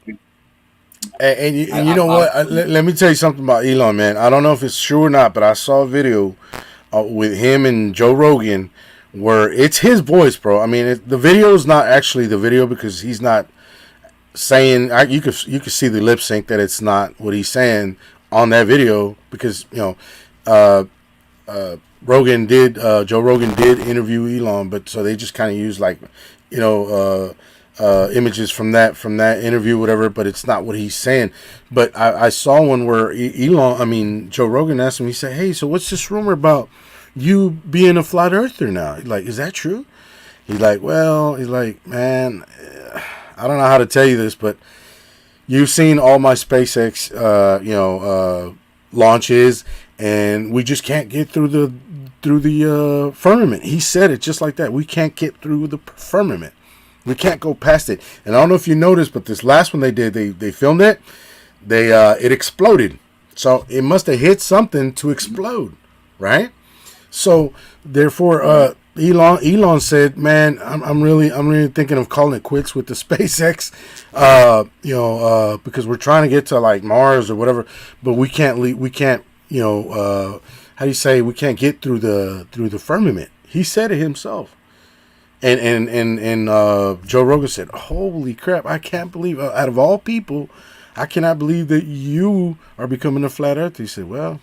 And you know what? Let me tell you something about Elon, man. I don't know if it's true or not, but I saw a video with him and Joe Rogan where it's his voice, bro. I mean, the video is not actually the video because he's not saying. You could see the lip sync that it's not what he's saying on that video because Joe Rogan did interview Elon, but so they just kind of use like images from that interview, whatever, but it's not what he's saying. But I saw one where Joe Rogan asked him, he said, hey, so what's this rumor about you being a flat earther now? Like, is that true? He's like, man, I don't know how to tell you this, but you've seen all my SpaceX, launches, and we just can't get through the firmament. He said it just like that. We can't get through the firmament. We can't go past it. And I don't know if you noticed, but this last one they did, they filmed it. It exploded. So it must have hit something to explode. right? So therefore, Elon said, "Man, I'm really thinking of calling it quits with the SpaceX, because we're trying to get to like Mars or whatever, but we can't how do you say, we can't get through the firmament." He said it himself. And Joe Rogan said, "Holy crap! I can't believe, out of all people, I cannot believe that you are becoming a flat earther." He said, "Well,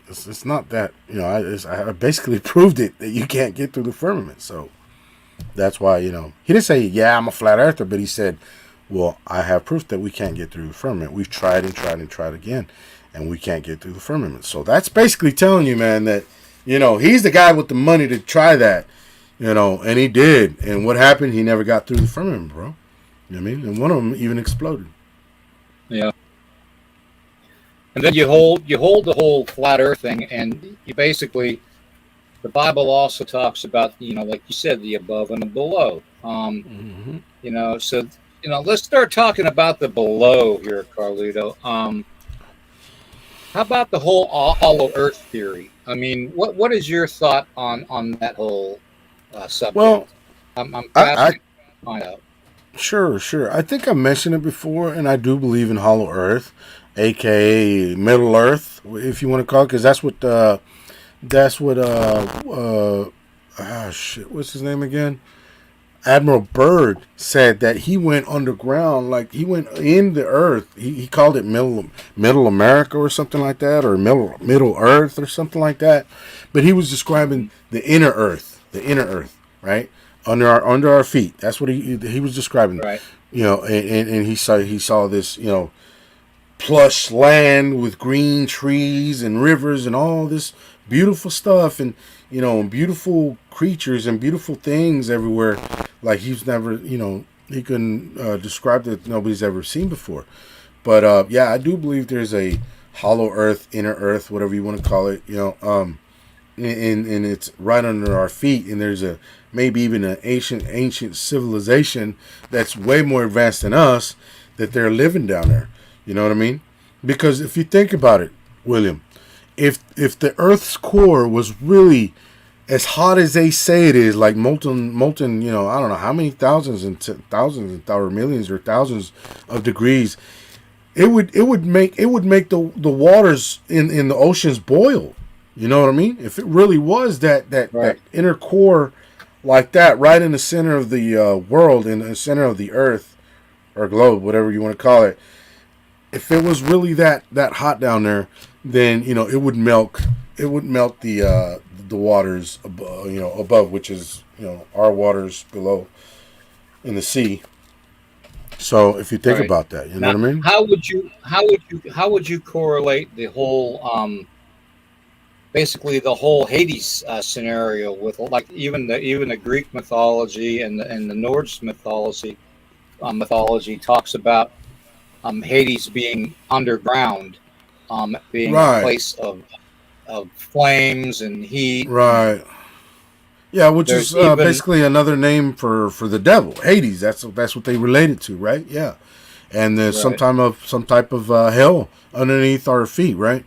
it's not that, I basically proved it that you can't get through the firmament. So that's why, he didn't say, yeah, I'm a flat earther, but he said, well, I have proof that we can't get through the firmament. We've tried and tried and tried again, and we can't get through the firmament." So that's basically telling you, man, that, he's the guy with the money to try that, and he did. And what happened? He never got through the firmament, bro. You know what I mean? And one of them even exploded. Yeah. And then you hold the whole flat Earth thing, and you basically, the Bible also talks about, like you said, the above and the below. So let's start talking about the below here, Carlito. How about the whole hollow Earth theory? I mean, what is your thought on that whole subject? Well, I'm fascinated to find out. Sure. I think I mentioned it before, and I do believe in hollow Earth, aka Middle Earth, if you want to call it, because what's his name again? Admiral Byrd said that he went underground, like he went in the Earth. He called it Middle America or something like that, or Middle Earth or something like that. But he was describing the inner Earth, right? Under our feet. That's what he was describing. Right. And he saw this, plush land with green trees and rivers and all this beautiful stuff, and beautiful creatures and beautiful things everywhere, like he's never, he couldn't describe that nobody's ever seen before. But I do believe there's a hollow Earth, inner Earth, whatever you want to call it, and it's right under our feet, and there's maybe even an ancient civilization that's way more advanced than us, that they're living down there. You know what I mean? Because if you think about it, William, if the Earth's core was really as hot as they say it is, like molten, I don't know how many thousands or millions or thousands of degrees, it would make the waters in the oceans boil. You know what I mean? If it really was that inner core like that, right in the center of the world, in the center of the Earth or globe, whatever you want to call it. If it was really that hot down there, then it would melt the waters above, which is our waters below in the sea. So if you think about that, you know what I mean? How would you correlate the whole basically the whole Hades scenario with, like, even the Greek mythology and the Norse mythology talks about Hades being underground, being a place of flames and heat. Right. Yeah, which is basically another name for the devil, Hades. That's what they relate it to, right? Yeah. And there's some type of hell underneath our feet, right?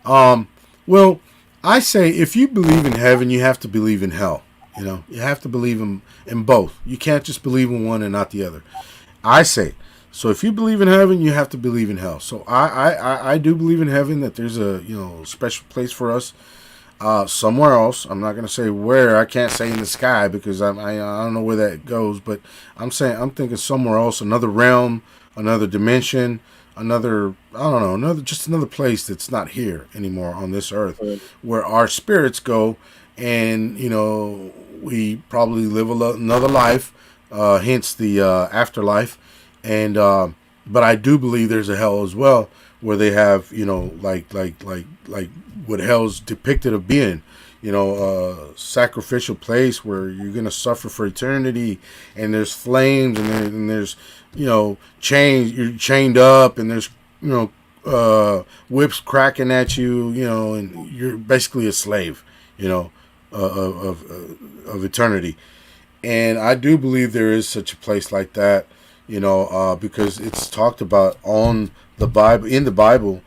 Well, I say if you believe in heaven, you have to believe in hell. You have to believe in both. You can't just believe in one and not the other. I say. So if you believe in heaven, you have to believe in hell. So I do believe in heaven, that there's a special place for us somewhere else. I'm not going to say where. I can't say in the sky, because I don't know where that goes. But I'm thinking somewhere else, another realm, another dimension, another place that's not here anymore on this earth, where our spirits go, and we probably live another life, hence the afterlife. And but I do believe there's a hell as well, where they have like what hell's depicted of being, a sacrificial place where you're gonna suffer for eternity, and there's flames, and there's chains, you're chained up, and there's whips cracking at you, and you're basically a slave, of eternity. And I do believe there is such a place like that. Because it's talked about in the Bible,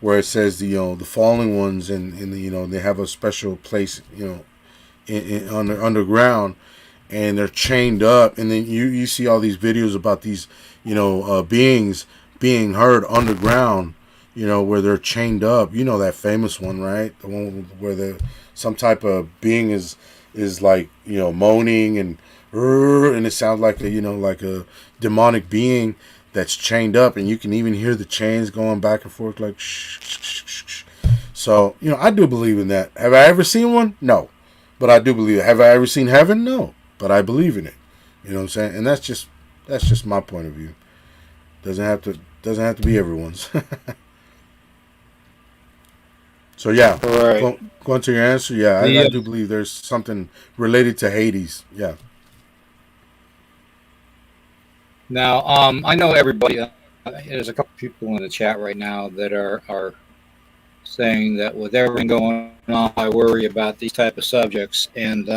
where it says the fallen ones, and they have a special place, underground, and they're chained up, and then you see all these videos about these beings being heard underground, where they're chained up. That famous one, right? The one where some type of being is like moaning and it sounds like a demonic being that's chained up, and you can even hear the chains going back and forth like shh, shh, shh, shh. So I do believe in that. Have I ever seen one? No, but I do believe it. Have I ever seen heaven? No, but I believe in it. You know what I'm saying? And that's just my point of view. Doesn't have to be everyone's. So yeah, Right. going to your answer, yeah, I do believe there's something related to Hades. Yeah. Now, I know everybody. There's a couple people in the chat right now that are saying that with everything going on, I worry about these type of subjects. And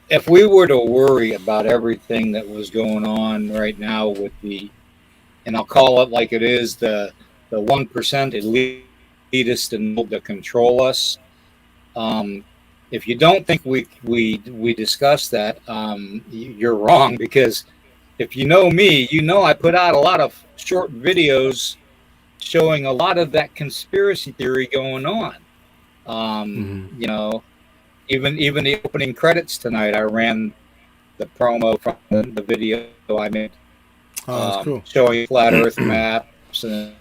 if we were to worry about everything that was going on right now with and I'll call it like it is, the 1% elitist and that control us. If you don't think we discuss that, you're wrong, because if you know me, I put out a lot of short videos showing a lot of that conspiracy theory going on. Even the opening credits tonight, I ran the promo from the video I made, That's cool. showing flat Earth maps and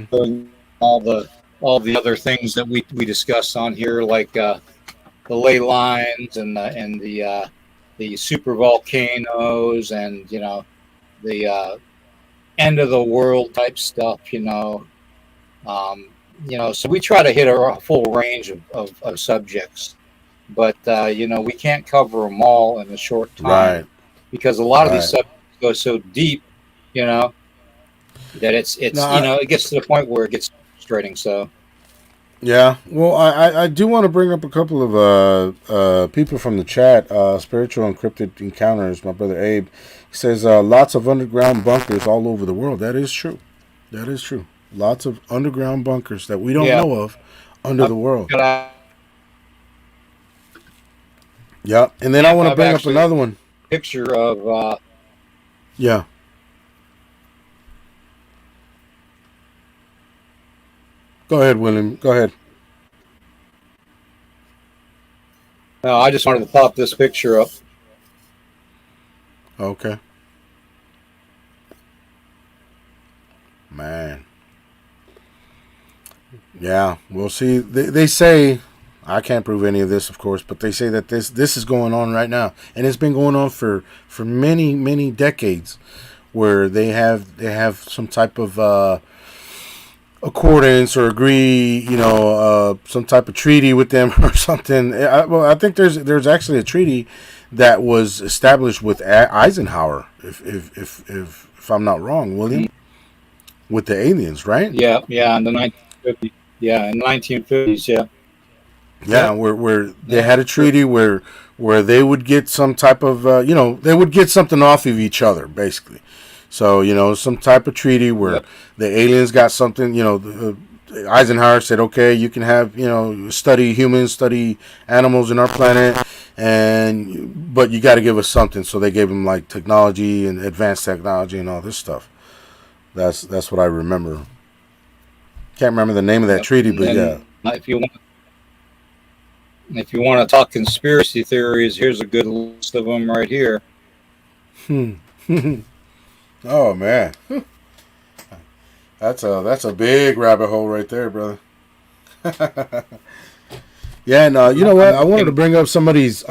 showing all the other things that we discuss on here, like the ley lines and the super volcanoes, and the end of the world type stuff. So we try to hit a full range of subjects, but we can't cover them all in a short time, Right. because a lot of these subjects go so deep, that it's it gets to the point where it gets frustrating. So yeah, well, I do want to bring up a couple of people from the chat. Spiritual Encrypted Encounters, my brother Abe, says lots of underground bunkers all over the world. That is true. That is true. Lots of underground bunkers that we don't know of under the world. Yeah, and then I want to bring up another one. Picture of yeah. Go ahead, William. Go ahead. No, I just wanted to pop this picture up. Okay. Man. Yeah, we'll see. They say, I can't prove any of this, of course, but they say that this is going on right now, and it's been going on for many decades, where they have some type of accordance or agree, some type of treaty with them or something. I think there's actually a treaty that was established with Eisenhower, if I'm not wrong, William, with the aliens, right? Yeah, in the 1950s. Yeah, in the 1950s. Yeah. Yeah, where they had a treaty where they would get some type of they would get something off of each other, basically. So some type of treaty where the aliens got something. Eisenhower said, okay, you can have study humans, study animals in our planet, but you got to give us something. So they gave him like technology and advanced technology and all this stuff. That's what I remember. Can't remember the name of that treaty, but yeah. If you want to talk conspiracy theories, here's a good list of them right here. Oh man, that's a big rabbit hole right there, brother. Yeah, and you know what? I wanted to bring up somebody's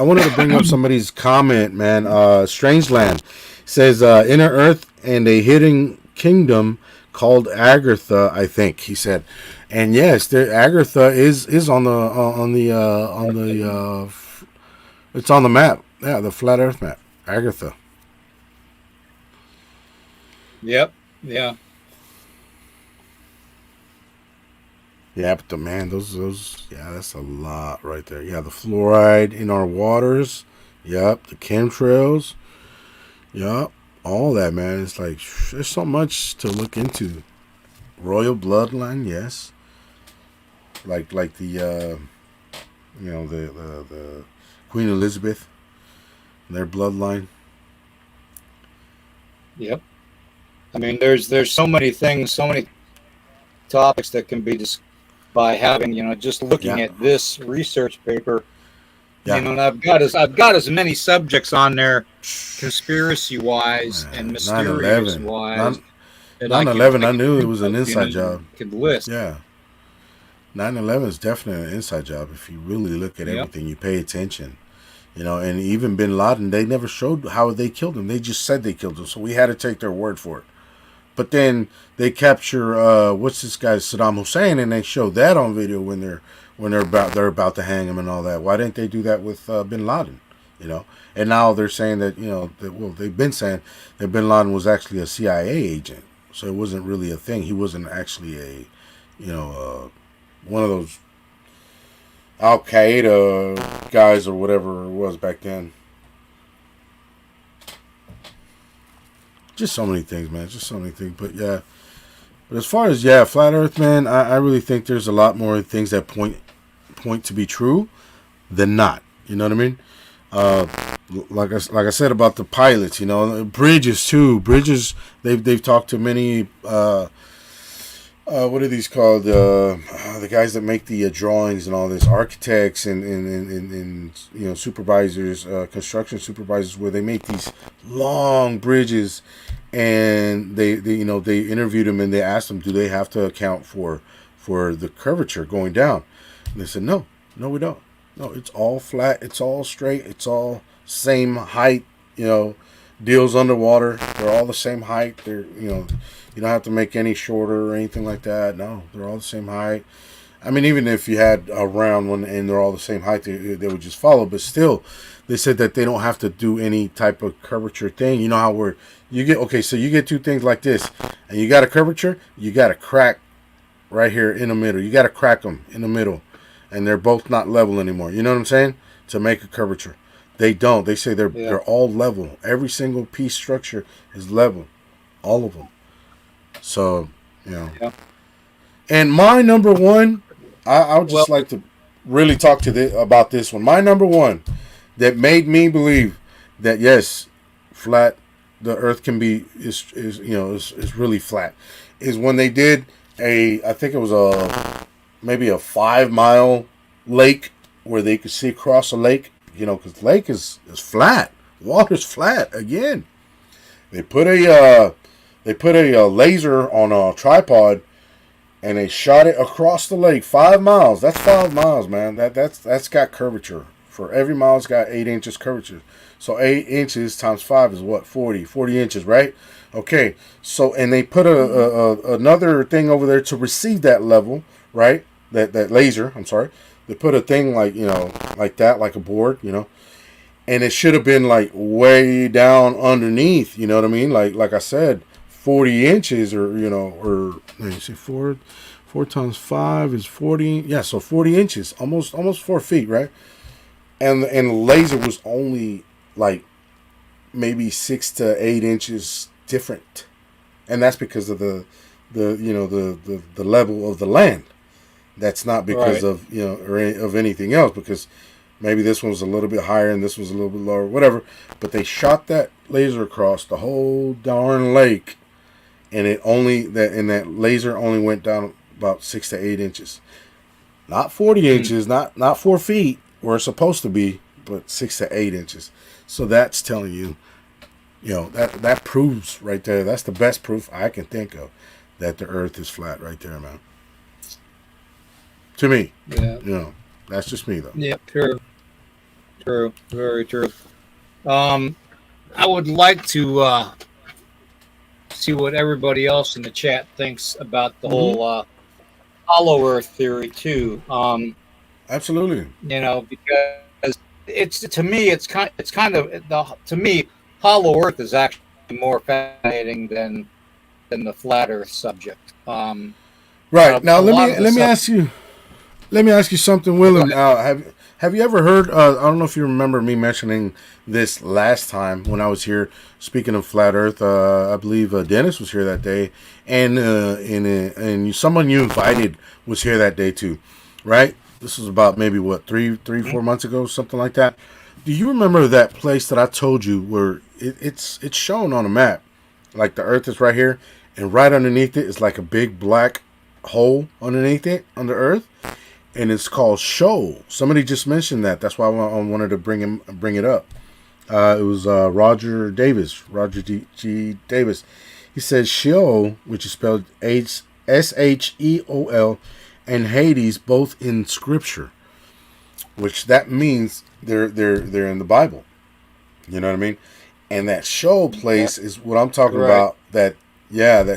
comment, man. Strangeland says Inner Earth and a hidden kingdom called Agartha, I think he said. And yes, Agartha is on the it's on the map. Yeah, the flat Earth map. Agartha. Yep. Yeah. Yeah, but those that's a lot right there. Yeah, the fluoride in our waters. Yep, the chemtrails. Yep, all that, man. It's like there's so much to look into. Royal bloodline, yes. Like the the Queen Elizabeth, their bloodline. Yep. I mean, there's so many things, so many topics that can be discussed by having, just looking at this research paper. Yeah. And I've got as many subjects on there, conspiracy wise and mysterious wise. 9/11, I knew it was an inside job. Could list. Yeah. 9/11 is definitely an inside job if you really look at everything, you pay attention. And even bin Laden, they never showed how they killed him. They just said they killed him, so we had to take their word for it. But then they capture what's this guy, Saddam Hussein, and they show that on video when they're about to hang him and all that. Why didn't they do that with bin Laden? And now they're saying that they've been saying that bin Laden was actually a CIA agent, so it wasn't really a thing. He wasn't actually a one of those Al Qaeda guys or whatever it was back then. Just so many things, man. Just so many things. But yeah. But as far as flat Earth, man, I really think there's a lot more things that point to be true than not. You know what I mean? Like I said about the pilots, bridges too. Bridges. They've talked to many. What are these called? The guys that make the drawings and all this, architects and supervisors, construction supervisors, where they make these long bridges, and they interviewed them and they asked them, do they have to account for the curvature going down? And they said, no, we don't. No, it's all flat, it's all straight, it's all same height. Deals underwater, they're all the same height. They're you don't have to make any shorter or anything like that. No, they're all the same height. I mean, even if you had a round one and they're all the same height, they would just follow. But still, they said that they don't have to do any type of curvature thing. You know how you get two things like this, and you got a curvature, you got a crack right here in the middle. You got to crack them in the middle, and they're both not level anymore. You know what I'm saying? To make a curvature. They don't. They say they're all level. Every single piece structure is level. All of them. So, Yeah. And my number one, I would just like to really talk about this one. My number one that made me believe that yes, flat, the Earth can be is really flat, is when they did I think it was maybe a 5-mile lake where they could see across a lake. Because the lake is flat, water's flat again. They put a laser on a tripod, and they shot it across the lake 5 miles. That's 5 miles, man. That's got curvature. For every mile, it's got 8 inches curvature. So 8 inches times 5 is what? 40 inches, right? Okay. So and they put another thing over there to receive that level, right? That laser. I'm sorry. They put a thing like that, like a board, and it should have been like way down underneath. You know what I mean? Like I said. 40 inches or let me see, 4 times 5 is 40. Yeah, so 40 inches, almost 4 feet, right? And the laser was only like maybe 6 to 8 inches different. And that's because of the level of the land. That's not because of, of anything else, because maybe this one was a little bit higher and this was a little bit lower, whatever. But they shot that laser across the whole darn lake. And that laser only went down about 6 to 8 inches, not 40 inches, not 4 feet where it's supposed to be, but 6 to 8 inches. So that's telling you, that proves right there. That's the best proof I can think of that the Earth is flat right there, man. To me, that's just me though. Yeah, true, very true. I would like to see what everybody else in the chat thinks about the whole hollow Earth theory too. Absolutely. Because to me, hollow Earth is actually more fascinating than the flat Earth subject. Right now, let me ask you something, Willem. Have you ever heard? I don't know if you remember me mentioning this last time when I was here. Speaking of flat Earth, I believe Dennis was here that day, and someone you invited was here that day too, right? This was about maybe what 4 months ago, something like that. Do you remember that place that I told you where it's shown on a map, like the Earth is right here, and right underneath it is like a big black hole underneath it on the Earth, and it's called Shoal. Somebody just mentioned that. That's why I wanted to bring it up. It was Roger Davis, G. Davis. He said Sheol, which is spelled Sheol, and Hades, both in Scripture, which that means they're in the Bible. You know what I mean? And that Shoal place is what I'm talking about. That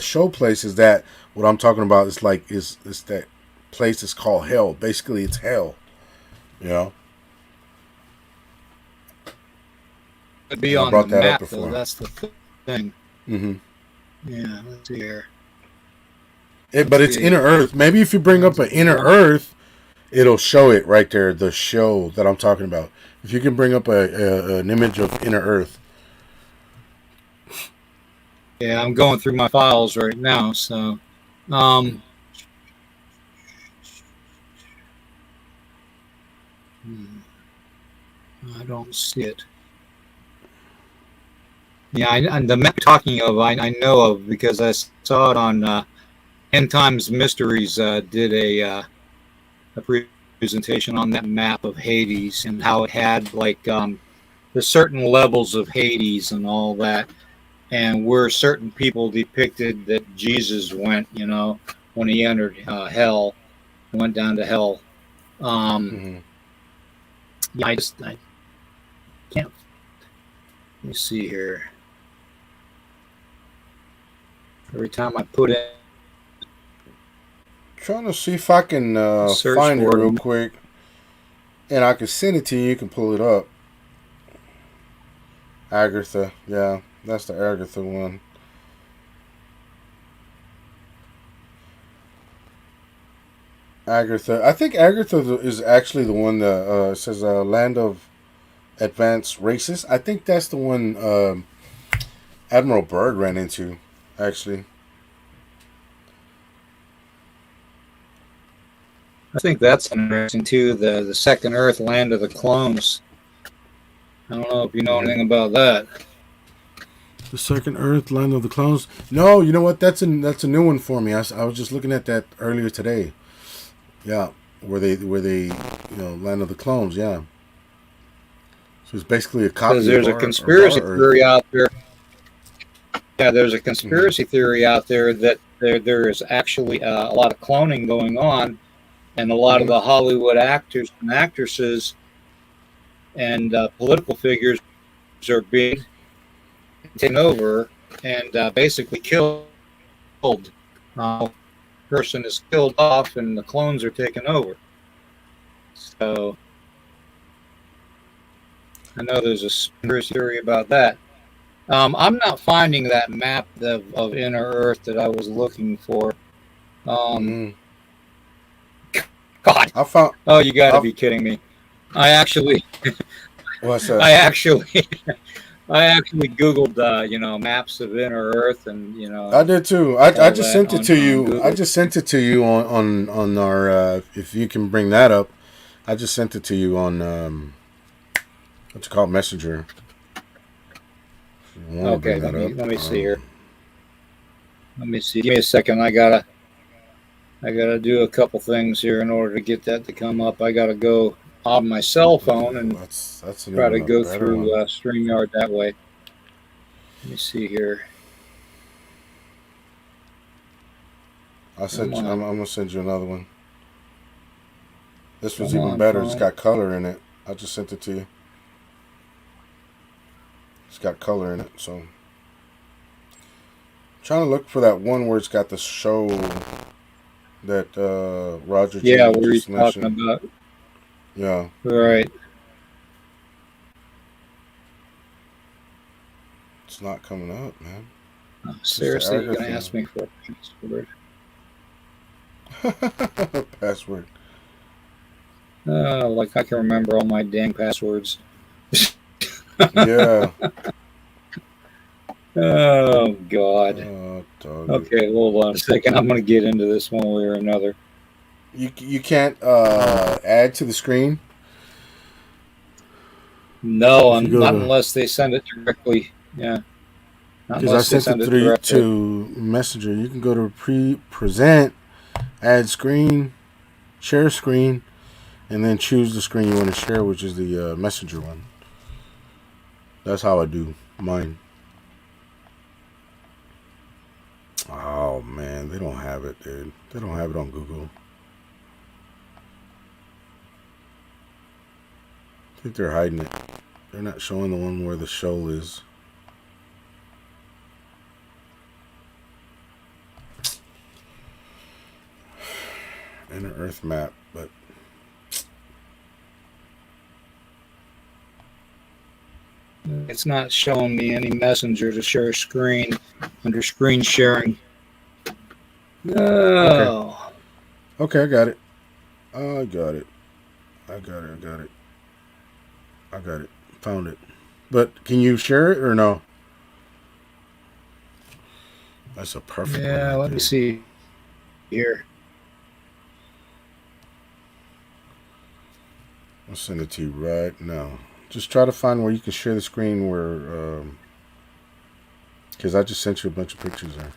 Shoal place is that what I'm talking about. Is like is that place is called hell. Basically, it's hell. You know. It'd be on the map, though. That's the thing. Mm-hmm. Yeah, let's see here. But it's inner Earth. Maybe if you bring up an inner Earth, it'll show it right there. The show that I'm talking about. If you can bring up an image of inner Earth. Yeah, I'm going through my files right now, so. I don't see it. Yeah, and the map you're talking of, I know of because I saw it on End Times Mysteries. Did a presentation on that map of Hades and how it had like the certain levels of Hades and all that, and where certain people depicted that Jesus went. You know, when he entered hell, went down to hell. Yeah, I can't. Let me see here. Every time I put in, Trying to see if I can find it real quick, and I can send it to you. You can pull it up. Agatha, yeah, that's the Agatha one. Agatha, I think Agatha is actually the one that says "Land of Advanced Races." I think that's the one Admiral Byrd ran into, actually. I think that's interesting too. The second Earth, land of the clones. I don't know if you know anything about that. The second Earth, land of the clones. No, you know what? That's a new one for me. I was just looking at that earlier today. Yeah, where they land of the clones. Yeah. So it's basically a copy. Because there's a conspiracy theory out there. Yeah, there's a conspiracy theory out there that there is actually a lot of cloning going on, and a lot of the Hollywood actors and actresses and political figures are being taken over and basically killed. Person is killed off, and the clones are taken over. So I know there's a conspiracy theory about that. I'm not finding that map of inner Earth that I was looking for. God. I found. Oh, you got to be kidding me! I actually. What's that? I actually Googled, maps of inner Earth, and I did too. I just sent it to you. Google. I just sent it to you on our. If you can bring that up, I just sent it to you on what's it called, Messenger. Okay, let me see here. Let me see. Give me a second. I gotta do a couple things here in order to get that to come up. I gotta go on my cell phone and that's try to go through StreamYard that way. Let me see here. I'm gonna send you another one. This one's even better. It's got color in it. I just sent it to you. It's got color in it, so I'm trying to look for that one where it's got the show that Roger. Yeah, where he's talking about. Yeah. Right. It's not coming up, man. Oh, seriously, you're gonna ask me for a password? Password. Like I can remember all my dang passwords. Yeah. Oh God. Dog. Okay, hold on a second. I'm gonna get into this one way or another. You can't add to the screen No, if you go not to, unless they send it directly. Yeah, not because I unless they sent it send it through directly. to Messenger. You can go to present, add screen, share screen, and then choose the screen you want to share, which is the Messenger one. That's how I do mine. Oh man, they don't have it, dude. They don't have it on Google. I think they're hiding it. They're not showing the one where the shoal is. Inner Earth map, but It's not showing me any messenger to share a screen under screen sharing. okay. No. Okay, I got it. I got it. I got it. I got it. I got it. Found it. But can you share it or no? That's a perfect one. Yeah, Right let me there. see here. I'll send it to you right now. Just try to find where you can share the screen where, because I just sent you a bunch of pictures there.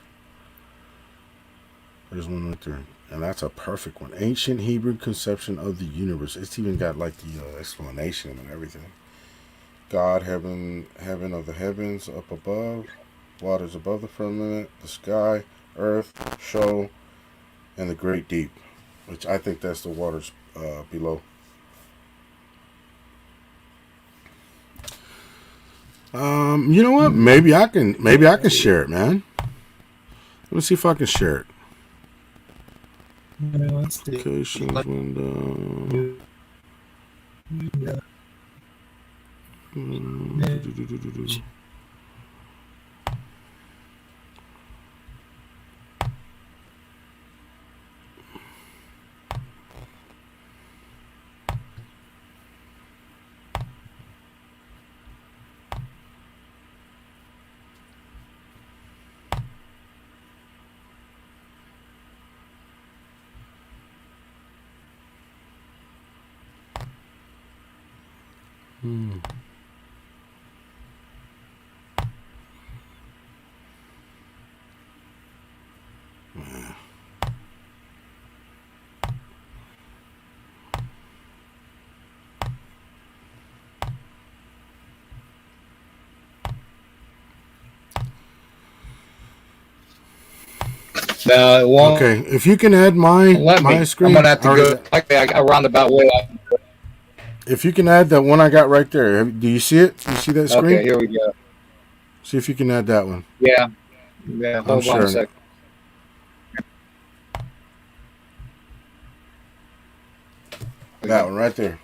There's one right there. And that's a perfect one. Ancient Hebrew conception of the universe. It's even got like the explanation and everything. God, heaven of the heavens up above, waters above the firmament, the sky, earth, shoal, and the great deep, which I think that's the waters below. You know what? Maybe I can share it, man. Let me see if I can share it. Let's see. Applications window. No, it won't Okay, if you can add my let me. screen, I'm gonna have to go. A roundabout way. If you can add that one I got right there, do you see it? You see that screen? Okay, here we go. See if you can add that one. Yeah. Yeah. Hold on a sharing it. second. That one right there.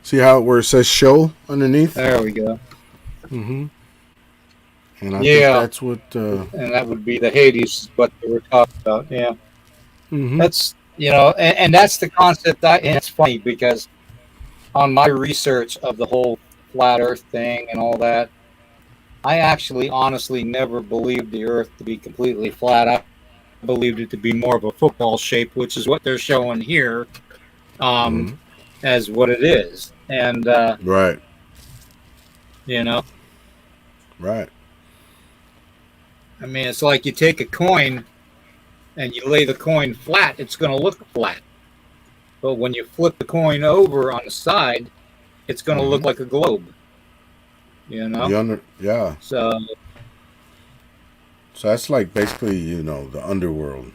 See how where it says show underneath? There we go. Mm-hmm. And I think that's what. And that would be the Hades, what they were talking about. Yeah. Mm-hmm. That's and that's the concept. And it's funny because on my research of the whole flat Earth thing and all that, I actually honestly never believed the Earth to be completely flat. I believed it to be more of a football shape, which is what they're showing here, as what it is. And right. Right. I mean, it's like you take a coin and you lay the coin flat, it's going to look flat. But when you flip the coin over on the side, it's going to look like a globe. Yeah. So that's like basically, the underworld.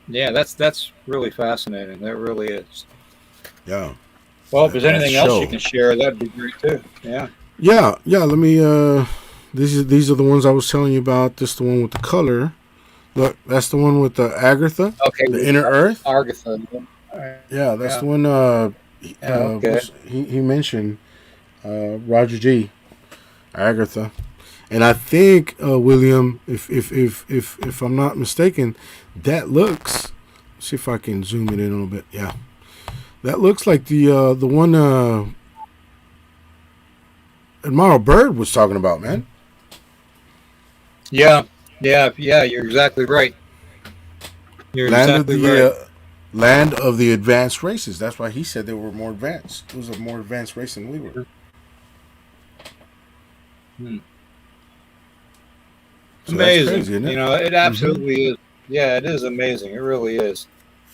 Yeah, that's really fascinating. That really is. Yeah. Well, if there's anything else you can share, that'd be great too. Yeah. Yeah. Let me. These are the ones I was telling you about. This is the one with the color. Look, that's the one with the Agartha. Okay. The inner Earth. Agartha. Yeah, that's the one. Okay. He mentioned Roger G. Agartha, and I think William, if I'm not mistaken, that looks See if I can zoom it in a little bit. Yeah, that looks like the one Admiral Byrd was talking about, man. Yeah, yeah, yeah. You're exactly right. You're Land of exactly the right. land of the advanced races. That's why he said they were more advanced. It was a more advanced race than we were. Hmm. So that's Amazing. crazy, isn't it? It absolutely is. Yeah, it is amazing. It really is.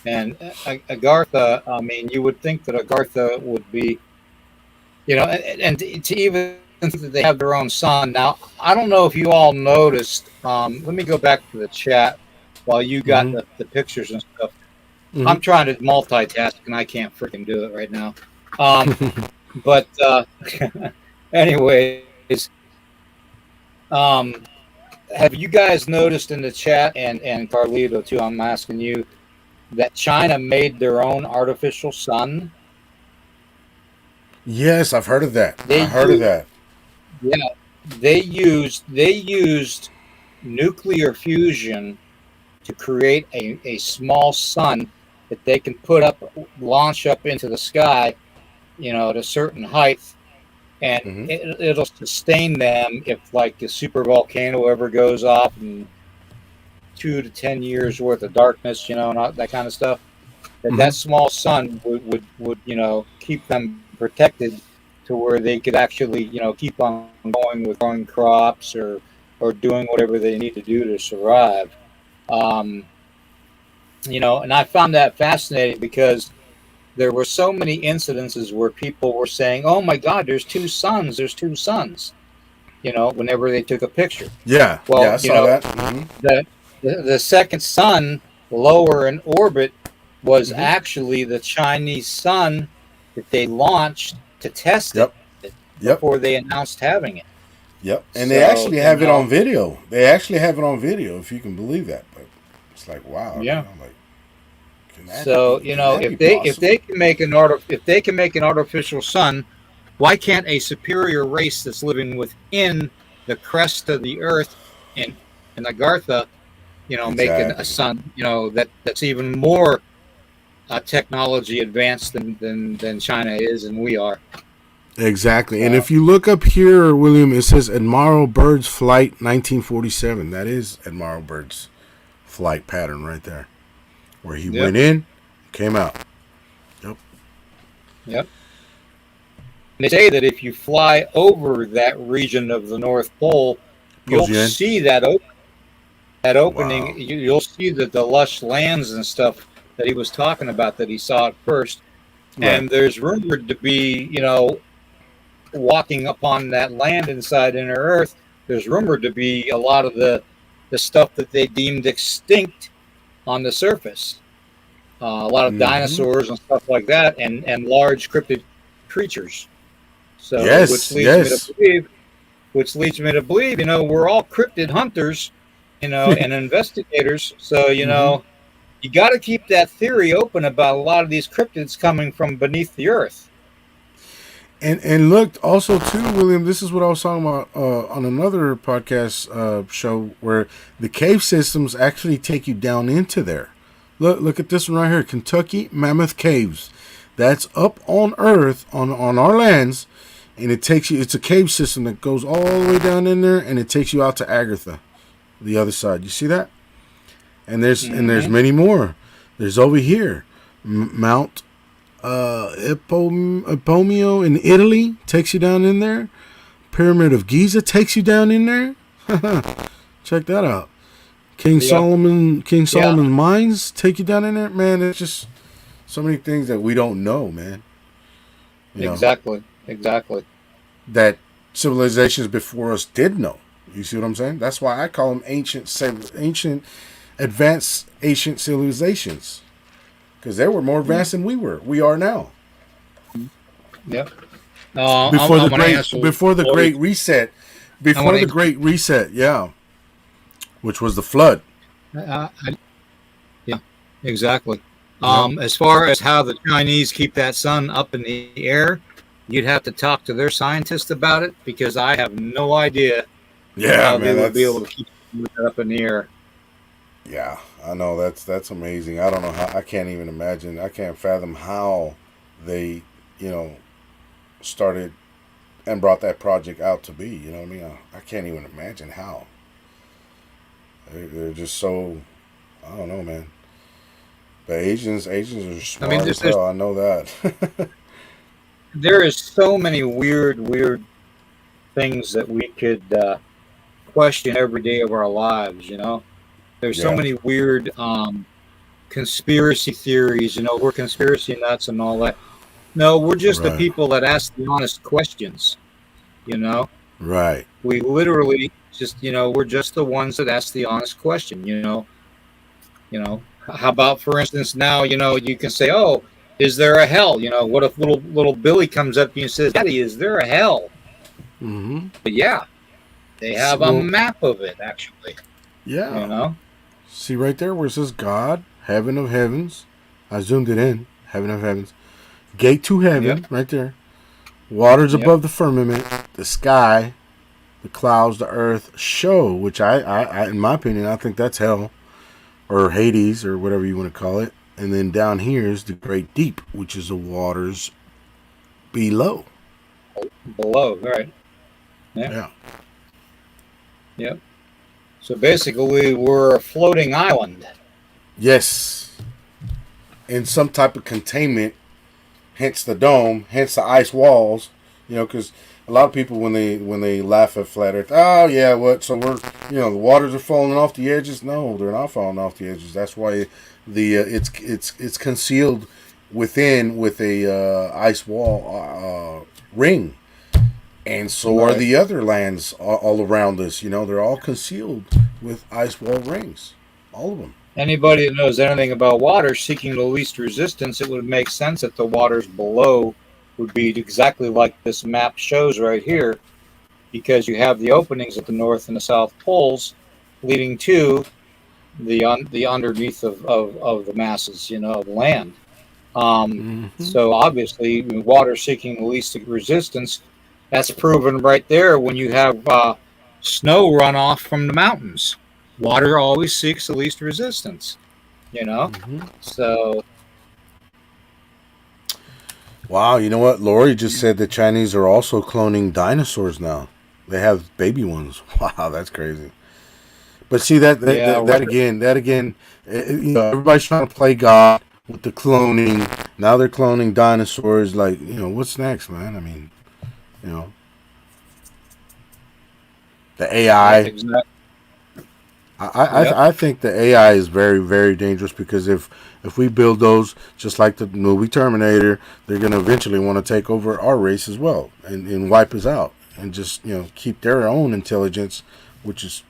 And Agartha, I mean, you would think that Agartha would be, and to even think that they have their own sun. Now, I don't know if you all noticed. Let me go back to the chat while you got Mm-hmm. the pictures and stuff. I'm Mm-hmm. trying to multitask and I can't freaking do it right now. But anyways, um, have you guys noticed in the chat and Carlito too? I'm asking you that China made their own artificial sun. Yes, I've heard of that. I They heard of used, that. yeah, they used nuclear fusion to create a small sun that they can put up, launch up into the sky, at a certain height, and Mm-hmm. it'll sustain them if like a super volcano ever goes off and 2 to 10 years worth of darkness, and all that kind of stuff. That Mm-hmm. small sun would keep them protected to where they could actually keep on going with growing crops or doing whatever they need to do to survive. Um, and I found that fascinating because there were so many incidences where people were saying, "Oh my God, there's two suns. There's two suns." Whenever they took a picture. Yeah, yeah, Well, I saw that. Mm-hmm. the second sun lower in orbit was Mm-hmm. actually the Chinese sun that they launched to test it Yep, yep, before they announced having it. yep. And they So, actually have it on video. They actually have it on video, if you can believe that. But it's like, wow, yeah. I'm like, can that So, be? Can that be possible? if they can make an artificial sun, why can't a superior race that's living within the crest of the Earth in Agartha, make a Exactly. sun, that's even more technology advanced than China is and we are. Exactly. And Uh, if you look up here, William, it says Admiral Byrd's flight 1947. That is Admiral Byrd's flight pattern right there, where he yep, went in, came out. Yep. yep. They say that if you fly over that region of the North Pole, Pulls you'll you in. see that Wow. opening. You'll see the lush lands and stuff that he was talking about that he saw at first. Right. And there's rumored to be, walking upon that land inside inner Earth. There's rumored to be a lot of the stuff that they deemed extinct on the surface. A lot of Mm-hmm. dinosaurs and stuff like that, and large cryptid creatures. So, Yes. Yes. which leads me to believe, we're all cryptid hunters, and investigators. So, Mm-hmm. you got to keep that theory open about a lot of these cryptids coming from beneath the earth. And look, also too, William. This is what I was talking about on another podcast show, where the cave systems actually take you down into there. Look at this one right here, Kentucky Mammoth Caves. That's up on Earth on our lands, and it takes you. It's a cave system that goes all the way down in there, and it takes you out to Agartha, the other side. You see that? And there's Mm-hmm. many more. There's over here, Mount Epomeo in Italy takes you down in there. Pyramid of Giza takes you down in there. Check that out. King Yeah, yeah, Solomon Mines take you down in there. Man, it's just so many things that we don't know, man. You know, exactly. that civilizations before us did know. You see what I'm saying? That's why I call them advanced ancient civilizations, because they were more advanced than we are now. Yep. Before I the want to great answer. before the great reset, I want before the great reset, yeah, which was the flood. yeah, exactly. Yep. As far as how the Chinese keep that sun up in the air, you'd have to talk to their scientists about it because I have no idea Yeah, how they man, would be able that's to keep it up in the air. yeah. I know that's amazing. I don't know how. I can't even imagine. I can't fathom how they, you know, started and brought that project out to be. You know what I mean? I can't even imagine how. They're just so. I don't know, man. But Asians are I mean, smart as hell. I know that. there is so many weird things that we could question every day of our lives. There's so Yeah. many weird conspiracy theories. We're conspiracy nuts and all that. No, we're just the Right. people that ask the honest questions. You know, Right. we literally just we're just the ones that ask the honest question. How about, for instance, now you can say, oh, is there a hell? What if little Billy comes up to you and says, Daddy, is there a hell? Mm-hmm. But yeah, they have a Well, map of it, actually. you yeah. know See right there where it says God, heaven of heavens. I zoomed it in. Heaven of heavens. Gate to yep, heaven, right there. Waters yep. above the firmament, the sky, the clouds, the earth show, which in my opinion, I think that's hell or Hades or whatever you want to call it. And then down here is the great deep, which is the waters below. Below, right? Yep, Yeah. yep. So basically, we're a floating island. Yes. In some type of containment, hence the dome, hence the ice walls. Because a lot of people when they laugh at flat Earth, oh yeah, what? So we're the waters are falling off the edges. No, they're not falling off the edges. That's why it's concealed within with a ice wall ring, and so are Right. the other lands all around us. They're all concealed with ice wall rings, all of them. Anybody that knows anything about water seeking the least resistance, it would make sense that the waters below would be exactly like this map shows right here, because you have the openings at the north and the south poles leading to the underneath of the masses, of land. Mm-hmm. So obviously, water seeking the least resistance, that's proven right there when you have snow runoff from the mountains. Water always seeks the least resistance, you know? Mm-hmm. So, Wow, you know what? Lori just said the Chinese are also cloning dinosaurs now. They have baby ones. Wow, that's crazy. But see yeah, that again, everybody's trying to play God with the cloning. Now they're cloning dinosaurs. Like, what's next, man? I mean, you know, the yeah, AI. exactly. Yep. I think the AI is very, very dangerous because if we build those just like the movie Terminator, they're gonna eventually want to take over our race as well and wipe us out and just keep their own intelligence, which is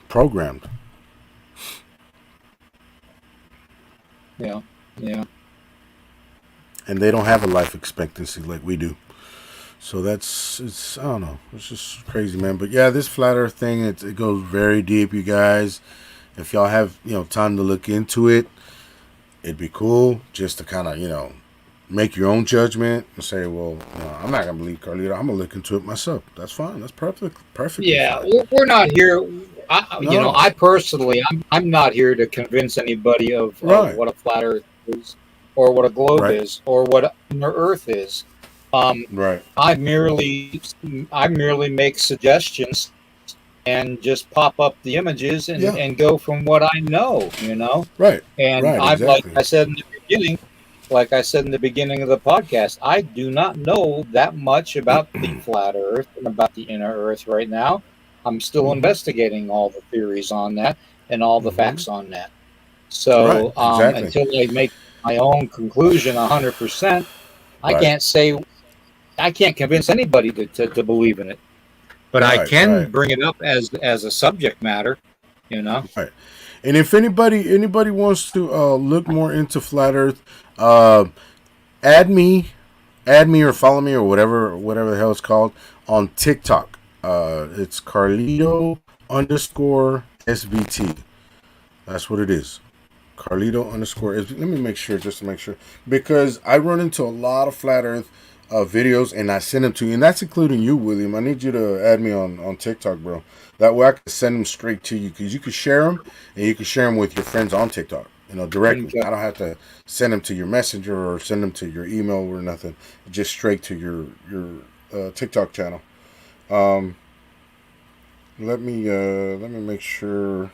programmed. Yeah, yeah. And they don't have a life expectancy like we do. So it's I don't know, it's just crazy, man. But yeah, this flat Earth thing, it goes very deep, you guys. If y'all have time to look into it, it'd be cool just to kind of make your own judgment and say, well, I'm not gonna believe Carlito. I'm gonna look into it myself. That's fine. That's perfectly Yeah, fine. we're not here. No, I personally, I'm not here to convince anybody of right, what a flat Earth is, or what a globe right, is, or what inner Earth is. Um, right. I merely I merely make suggestions and just pop up the images Yeah, and go from what I know. right, And right. I've Exactly. like I said in the beginning of the podcast, I do not know that much about the flat Earth and about the inner Earth right now. I'm still Mm-hmm. investigating all the theories on that and all the Mm-hmm. facts on that. Right. So Exactly. until I make my own conclusion 100%, I Right. can't say I can't convince anybody to believe in it. But I Right. can Right. bring it up as a subject matter, you know. Right. And if anybody wants to look more into flat Earth, uh, add me, or follow me or whatever the hell it's called on TikTok. It's Carlito underscore SVT. That's what it is. Carlito underscore SVT. Let me make sure just to make sure because I run into a lot of flat Earth videos, and I send them to you, and that's including you, William. I need you to add me on TikTok, bro. That way I can send them straight to you, because you can share them, and you can share them with your friends on TikTok, directly. Okay. I don't have to send them to your messenger or send them to your email or nothing. Just straight to your TikTok channel. Let me make sure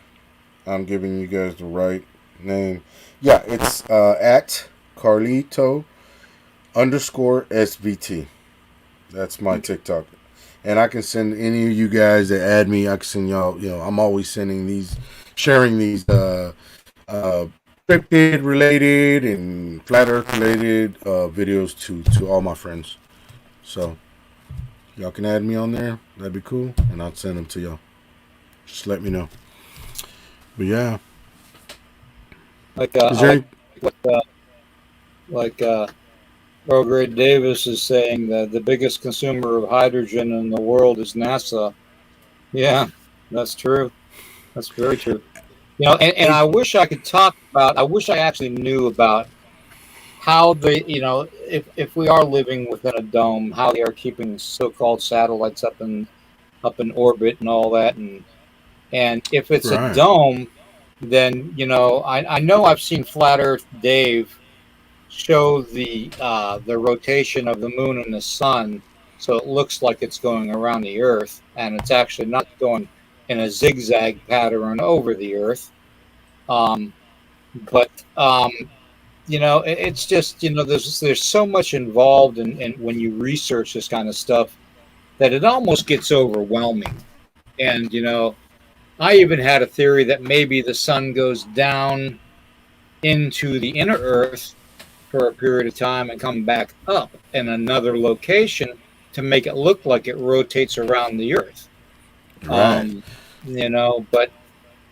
I'm giving you guys the right name. Yeah, it's at Carlito _SVT. That's my TikTok. And I can send any of you guys that add me, I can send y'all, I'm always sharing these cryptid related and flat earth related videos to all my friends. So y'all can add me on there. That'd be cool. And I'll send them to y'all. Just let me know. But yeah. Like Prograde Davis is saying that the biggest consumer of hydrogen in the world is NASA. Yeah, that's true. That's very true. And I wish I could I wish I actually knew about how if we are living within a dome, how they are keeping so-called satellites up in orbit and all that. And if it's a dome, then, I know I've seen Flat Earth Dave show the rotation of the moon and the sun, so it looks like it's going around the Earth, and it's actually not going in a zigzag pattern over the Earth. It's just, there's so much involved in when you research this kind of stuff that it almost gets overwhelming. And I even had a theory that maybe the sun goes down into the inner Earth for a period of time and come back up in another location to make it look like it rotates around the Earth. Right. But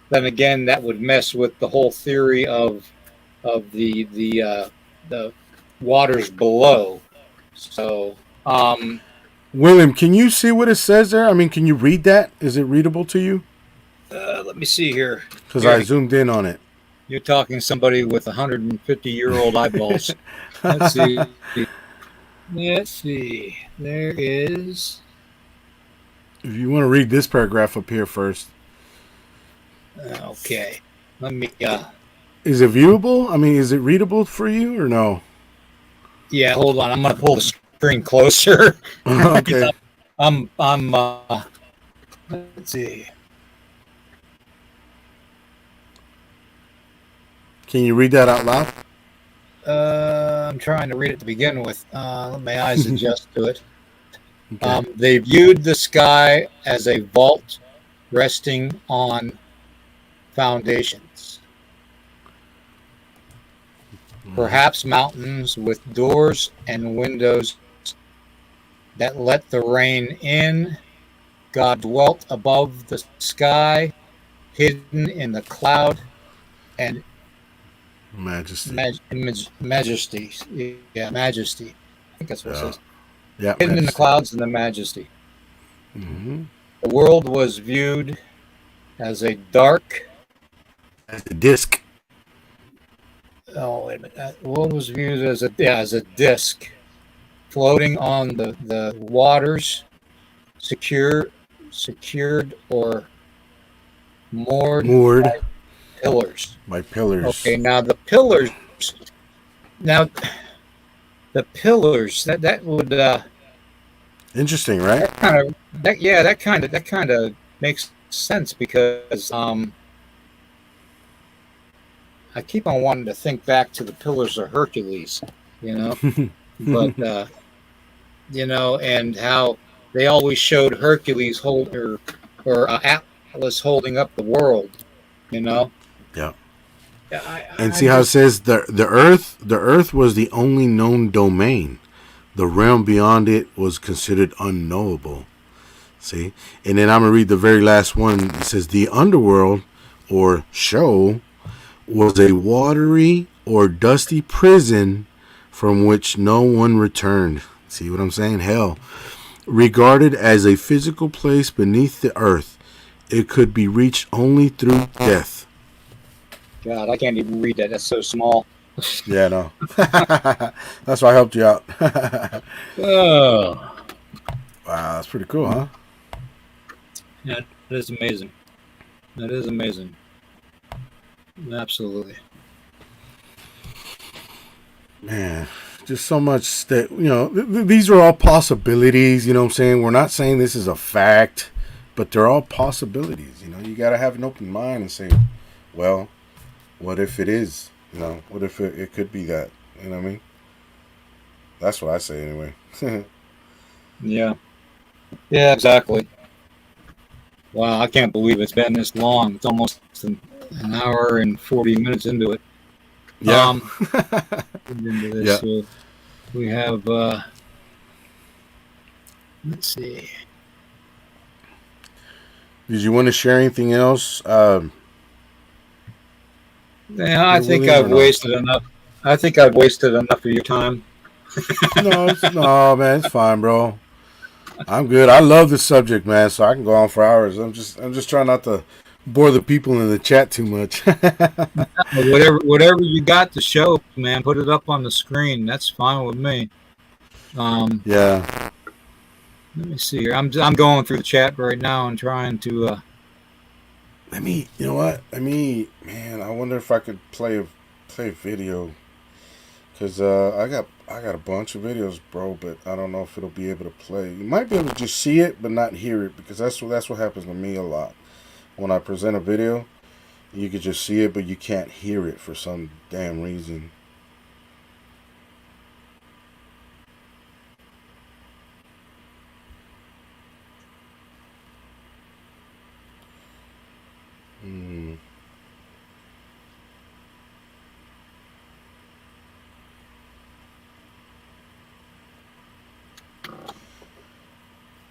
then again, that would mess with the whole theory of the waters below. So, William, can you see what it says there? I mean, can you read that? Is it readable to you? Let me see here. Because I zoomed in on it. You're talking to somebody with 150-year-old eyeballs. Let's see. There is. If you want to read this paragraph up here first. Okay. Let me. Is it viewable? I mean, is it readable for you or no? Yeah, hold on. I'm going to pull the screen closer. Okay. I'm. Let's see. Can you read that out loud? I'm trying to read it to begin with. Let my eyes adjust to it. Okay. They viewed the sky as a vault resting on foundations. Perhaps mountains with doors and windows that let the rain in. God dwelt above the sky, hidden in the cloud and majesty. Majesty. Yeah, majesty. I think that's what it says. Yeah, hidden in the clouds and the majesty. Mm-hmm. The world was viewed as a dark. As a disc. Oh, wait a minute. The world was viewed as a disc floating on the waters, secured or moored. By pillars. Okay, now the pillars. That would. Interesting, right? That kind of makes sense because I keep on wanting to think back to the Pillars of Hercules, but and how they always showed Hercules or Atlas holding up the world, Yeah. And see how it says the earth was the only known domain. The realm beyond it was considered unknowable. See? And then I'm going to read the very last one. It says the underworld or show was a watery or dusty prison from which no one returned. See what I'm saying? Hell. Regarded as a physical place beneath the earth, it could be reached only through death. God, I can't even read that. That's so small. Yeah, no. That's why I helped you out. Oh, Wow, that's pretty cool, huh? yeah, that is amazing. That is amazing. Absolutely. Man, just so much that, these are all possibilities, you know what I'm saying? We're not saying this is a fact, but they're all possibilities, You got to have an open mind and say, well, what if it is? What if it could be that? You know what I mean? That's what I say anyway. Yeah. Yeah, exactly. Wow, I can't believe it's been this long. It's almost an hour and 40 minutes into it. Yeah. Into this. Yeah. So we have, let's see. Did you want to share anything else? Yeah, I think William, or I've no? wasted enough. I think I've wasted enough of your time. No, man, it's fine, bro. I'm good. I love this subject, man, so I can go on for hours. I'm just trying not to bore the people in the chat too much. Whatever you got to show, man, put it up on the screen. That's fine with me. Yeah. Let me see here. I'm going through the chat right now and trying to. You know what? Man, I wonder if I could play a video, cause I got a bunch of videos, bro, but I don't know if it'll be able to play. You might be able to just see it, but not hear it, because that's what happens to me a lot. When I present a video, you could just see it, but you can't hear it for some damn reason.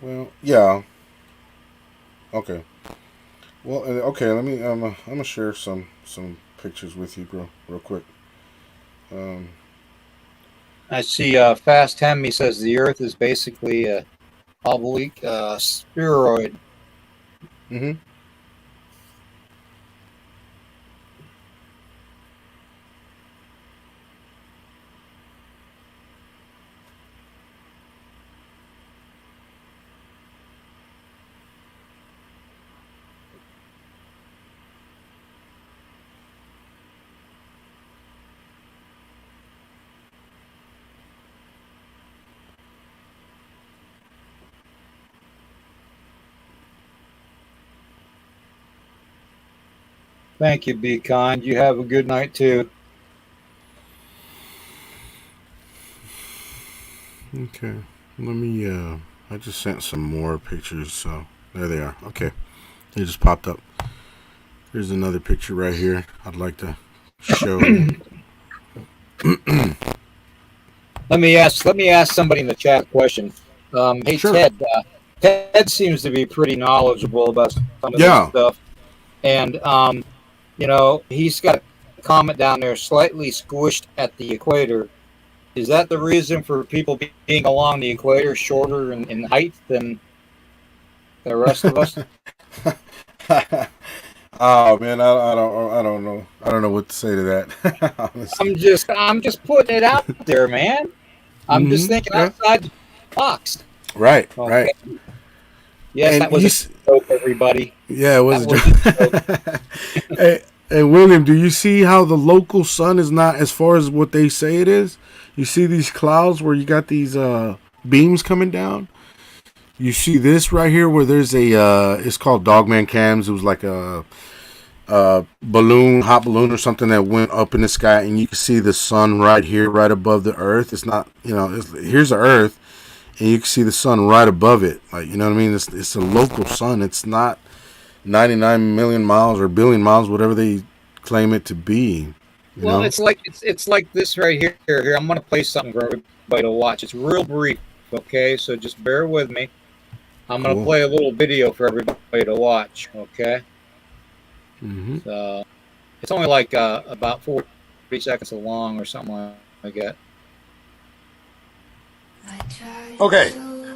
Well, yeah. Okay. Well, okay. Let me. I'm gonna share some pictures with you, bro, real quick. I see. Fast Hemi says the Earth is basically a oblique spheroid. Mm-hmm. Thank you. Be kind. You have a good night too. Okay. Let me. I just sent some more pictures, so there they are. Okay. They just popped up. Here's another picture right here. I'd like to show. Let me ask somebody in the chat a question. Hey, Sure. Ted. Ted seems to be pretty knowledgeable about some of this stuff, and he's got a comment down there, slightly squished at the equator. Is that the reason for people being along the equator shorter in height than the rest of us? Oh man, I don't know. I don't know what to say to that. Honestly. I'm just putting it out there, man. I'm just thinking outside the box. Right, Okay. right. Yes, And that was a joke, everybody. Yeah, it was a joke. Hey, William, do you see how the local sun is not as far as what they say it is? You see these clouds where you got these beams coming down? You see this right here where there's it's called Dogman Cams. It was like a balloon, hot balloon or something that went up in the sky, and you can see the sun right here, right above the earth. It's not, here's the earth, and you can see the sun right above it. Like, you know what I mean? It's a local sun. It's not 99 million miles or billion miles, whatever they claim it to be. Well, it's like this right here. Here, I'm gonna play something for everybody to watch. It's real brief, okay? So just bear with me. I'm gonna play a little video for everybody to watch, okay? So it's only like about 40 seconds long or something like that. Okay,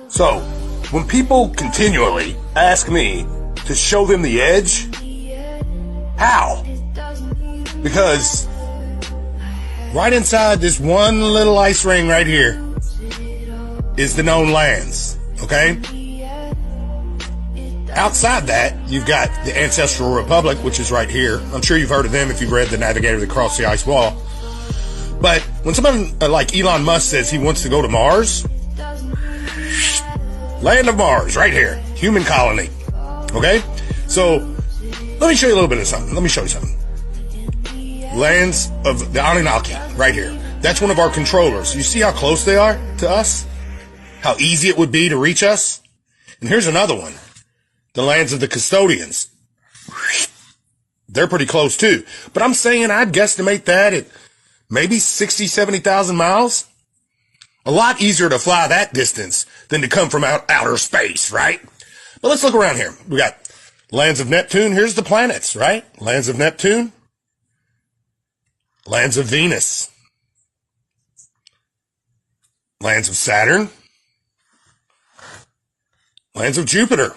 so when people continually ask me to show them the edge, how? Because right inside this one little ice ring right here is the known lands, okay? Outside that, you've got the Ancestral Republic, which is right here. I'm sure you've heard of them if you've read The Navigator That Crossed the Ice Wall. But when someone like Elon Musk says he wants to go to Mars, land of Mars, right here, human colony, okay? So let me show you a little bit of something. Let me show you something. Lands of the Anunnaki, right here. That's one of our controllers. You see how close they are to us? How easy it would be to reach us? And here's another one. The lands of the custodians. They're pretty close too. But I'm saying I'd guesstimate that at maybe 60, 70,000 miles. A lot easier to fly that distance than to come from outer space, right? But let's look around here. We got lands of Neptune. Here's the planets, right? Lands of Neptune. Lands of Venus. Lands of Saturn. Lands of Jupiter.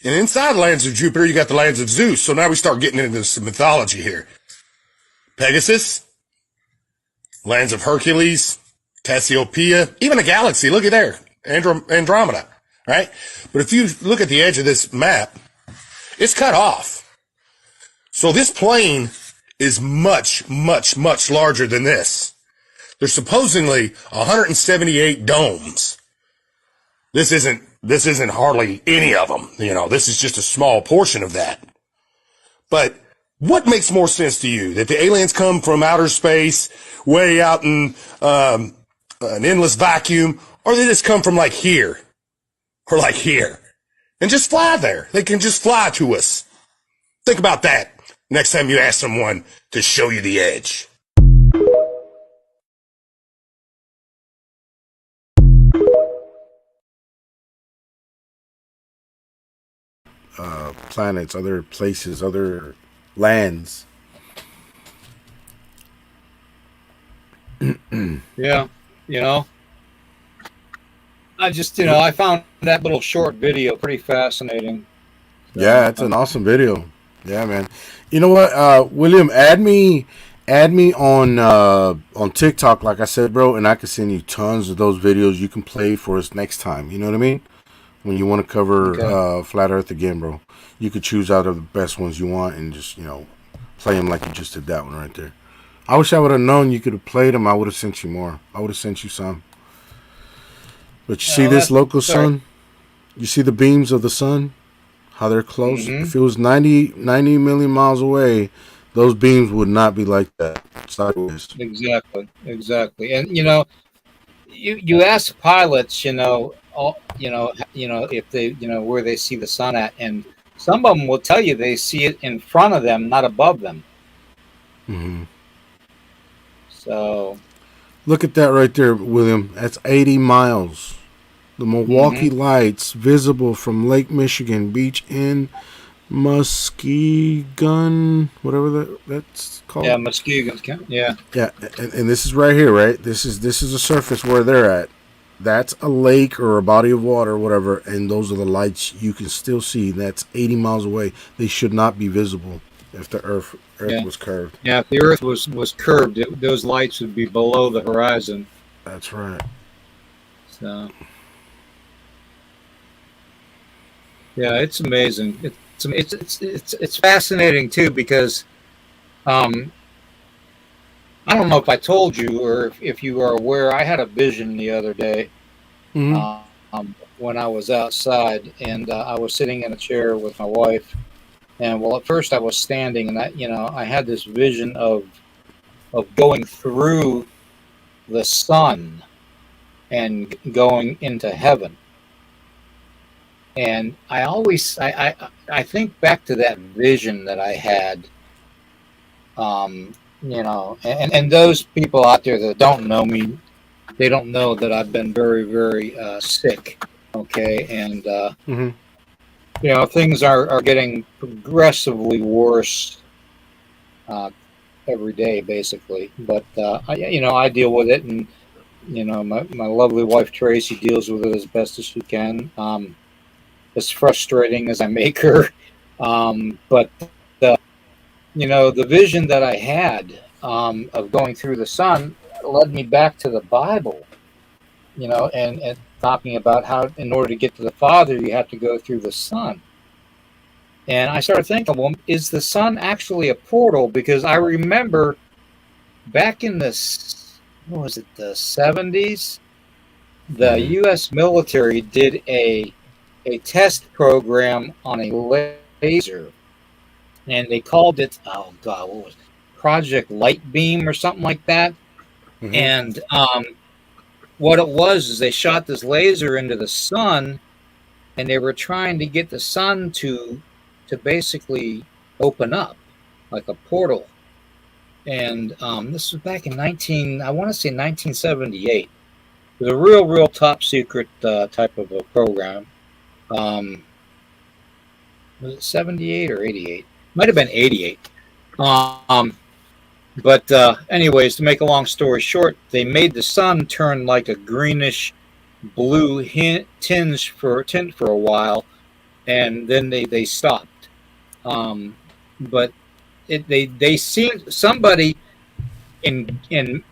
And inside lands of Jupiter, you got the lands of Zeus. So now we start getting into some mythology here. Pegasus. Lands of Hercules. Cassiopeia. Even a galaxy. Look at there. Andromeda. Right? But if you look at the edge of this map, it's cut off. So this plane is much, much, much larger than this. There's supposedly 178 domes. This isn't hardly any of them. You know, this is just a small portion of that. But what makes more sense to you? That the aliens come from outer space, way out in an endless vacuum, or they just come from like here, or like here, and just fly there? They can just fly to us. Think about that next time you ask someone to show you the edge. Planets, other places, other lands. Yeah, you know, I just, I found that little short video pretty fascinating. Yeah, it's an awesome video. Yeah, man. You know what, William, add me on TikTok, like I said, bro, and I can send you tons of those videos you can play for us next time. You know what I mean? When you want to cover Flat Earth again, bro, you could choose out of the best ones you want and just, play them like you just did that one right there. I wish I would have known you could have played them. I would have sent you more. I would have sent you some. But you see this local sun? You see the beams of the sun? How they're close? Mm-hmm. If it was 90 million miles away, those beams would not be like that. Sideways. Exactly. And, you ask pilots, if they, where they see the sun at, and some of them will tell you they see it in front of them, not above them. Mm-hmm. So, look at that right there, William. That's 80 miles. The Milwaukee Lights, visible from Lake Michigan Beach in Muskegon, whatever that's called. Yeah, Muskegon. Yeah. Yeah, and this is right here, right? This is a surface where they're at. That's a lake or a body of water or whatever, and those are the lights you can still see. That's 80 miles away. They should not be visible if the Earth was curved. Yeah, if the Earth was curved, those lights would be below the horizon. That's right. So, yeah, it's amazing. It's fascinating too, because I don't know if I told you or if you are aware, I had a vision the other day when I was outside, and I was sitting in a chair with my wife. And well, at first I was standing, and I had this vision of going through the sun and going into heaven. And I always I think back to that vision that I had. And those people out there that don't know me, they don't know that I've been very, very sick. Okay, and things are getting progressively worse every day, basically. But I deal with it, and my lovely wife Tracy deals with it as best as she can. As frustrating as I make her, but the vision that I had of going through the sun led me back to the Bible, and talking about how in order to get to the Father, you have to go through the Son. And I started thinking, well, is the sun actually a portal? Because I remember back in what was it, the 70s, the U.S. military did a test program on a laser, and they called it, oh God, what was it? Project Light Beam or something like that. Mm-hmm. And what it was is they shot this laser into the sun, and they were trying to get the sun to basically open up like a portal. And this was back in I want to say 1978. It was a real top secret type of a program. Was it 78 or 88? Might have been 88. But anyways, to make a long story short, they made the sun turn like a greenish blue tinge for a while, and then they stopped. But they seemed, somebody in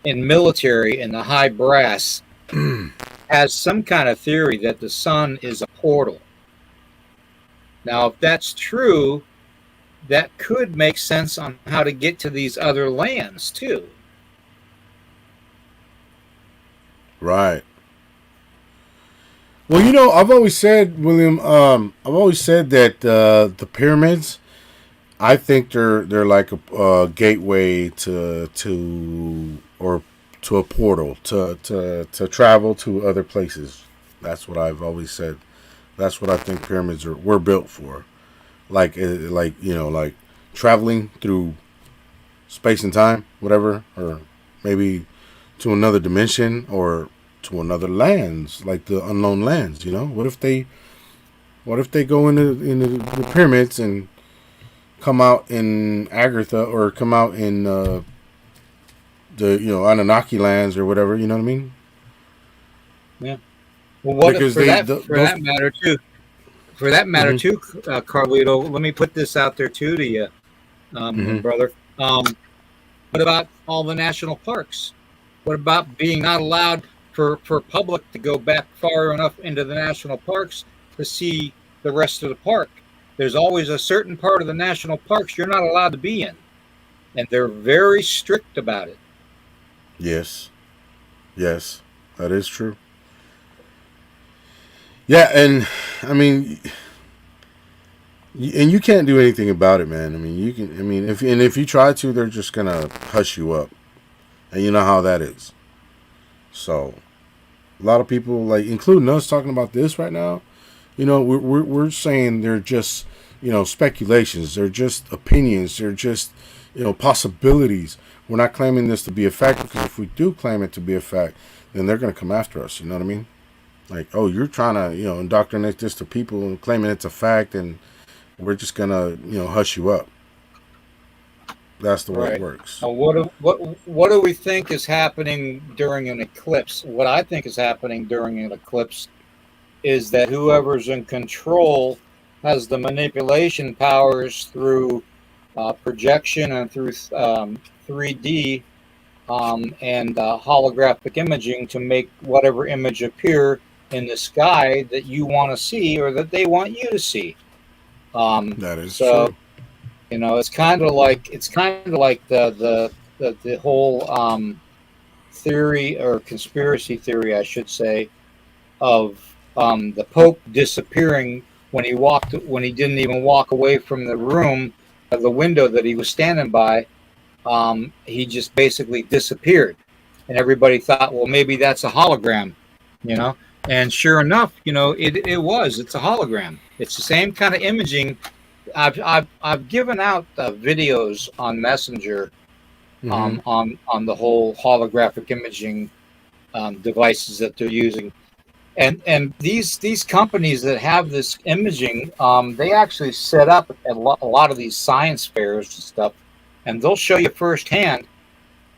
military in the high brass has some kind of theory that the sun is a portal. Now, if that's true, that could make sense on how to get to these other lands too. Right. Well, I've always said, William, I've always said that the pyramids, I think they're like a gateway to a portal to travel to other places. That's what I've always said. That's what I think pyramids were built for. Like traveling through space and time, whatever, or maybe to another dimension or to another lands, like the unknown lands. What if they go into the pyramids and come out in Agartha or come out in the Anunnaki lands or whatever? You know what I mean? Yeah. Well, that matter too. For that matter, too, Carlito, let me put this out there, too, to you, brother. What about all the national parks? What about being not allowed for public to go back far enough into the national parks to see the rest of the park? There's always a certain part of the national parks you're not allowed to be in, and they're very strict about it. Yes, that is true. Yeah, and I mean, and you can't do anything about it, man. I mean, you can. I mean, if you try to, they're just gonna hush you up, and you know how that is. So, a lot of people, like including us, talking about this right now. We're saying they're just speculations. They're just opinions. They're just possibilities. We're not claiming this to be a fact, because if we do claim it to be a fact, then they're gonna come after us. You know what I mean? Like, oh, you're trying to, indoctrinate this to people and claiming it's a fact, and we're just gonna, hush you up. That's the way it works. Now, what do we think is happening during an eclipse? What I think is happening during an eclipse is that whoever's in control has the manipulation powers through projection and through 3D and holographic imaging to make whatever image appear in the sky that you want to see or that they want you to see. That is true. It's kind of like the whole theory, or conspiracy theory, I should say, of the Pope disappearing when he didn't even walk away from the room, the window that he was standing by. He just basically disappeared, and everybody thought, well, maybe that's a hologram, And sure enough, it's a hologram. It's the same kind of imaging. I've given out videos on Messenger on the whole holographic imaging devices that they're using, and these companies that have this imaging, they actually set up a lot of these science fairs and stuff, and they'll show you firsthand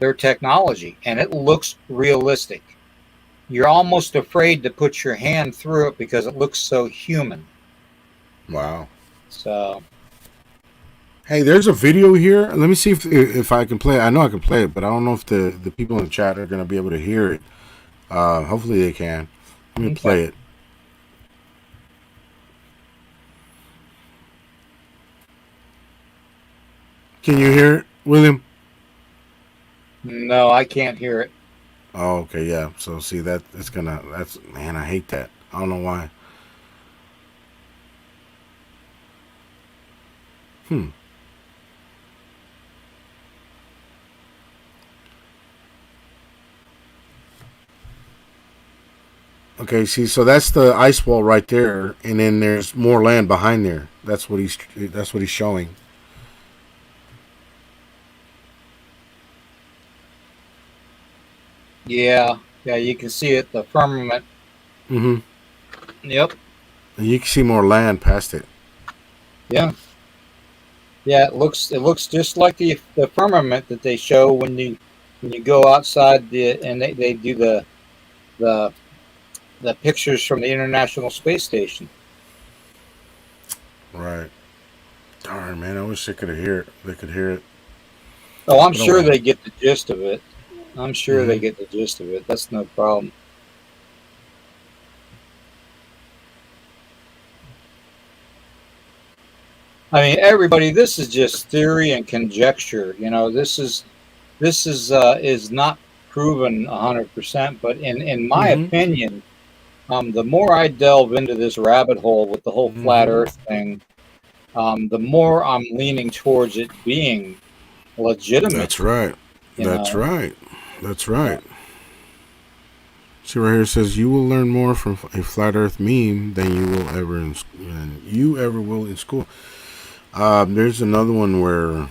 their technology, and it looks realistic. You're almost afraid to put your hand through it because it looks so human. Wow. So, Hey, there's a video here. Let me see if I can play it. I know I can play it, but I don't know if the people in the chat are going to be able to hear it. Hopefully they can. Let me play it. Can you hear it, William? No, I can't hear it. Oh, okay, yeah. So see that's man, I hate that. I don't know why. Okay, see, so that's the ice wall right there, and then there's more land behind there. That's what he's showing. Yeah, you can see it, the firmament. Mm-hmm. Yep. And you can see more land past it. Yeah. Yeah, it looks just like the firmament that they show when you go outside and they do the pictures from the International Space Station. Right. Darn, man, I wish they could hear it. They could hear it. Oh, I'm sure they get the gist of it. I'm sure Mm-hmm. they get the gist of it. That's no problem. I mean, everybody, this is just theory and conjecture. You know, this is not proven 100%. But in my opinion, the more I delve into this rabbit hole with the whole flat Earth thing, the more I'm leaning towards it being legitimate. That's right. That's right. That's right. Yeah. See right here, it says you will learn more from a flat Earth meme than you ever will in school. There's another one where,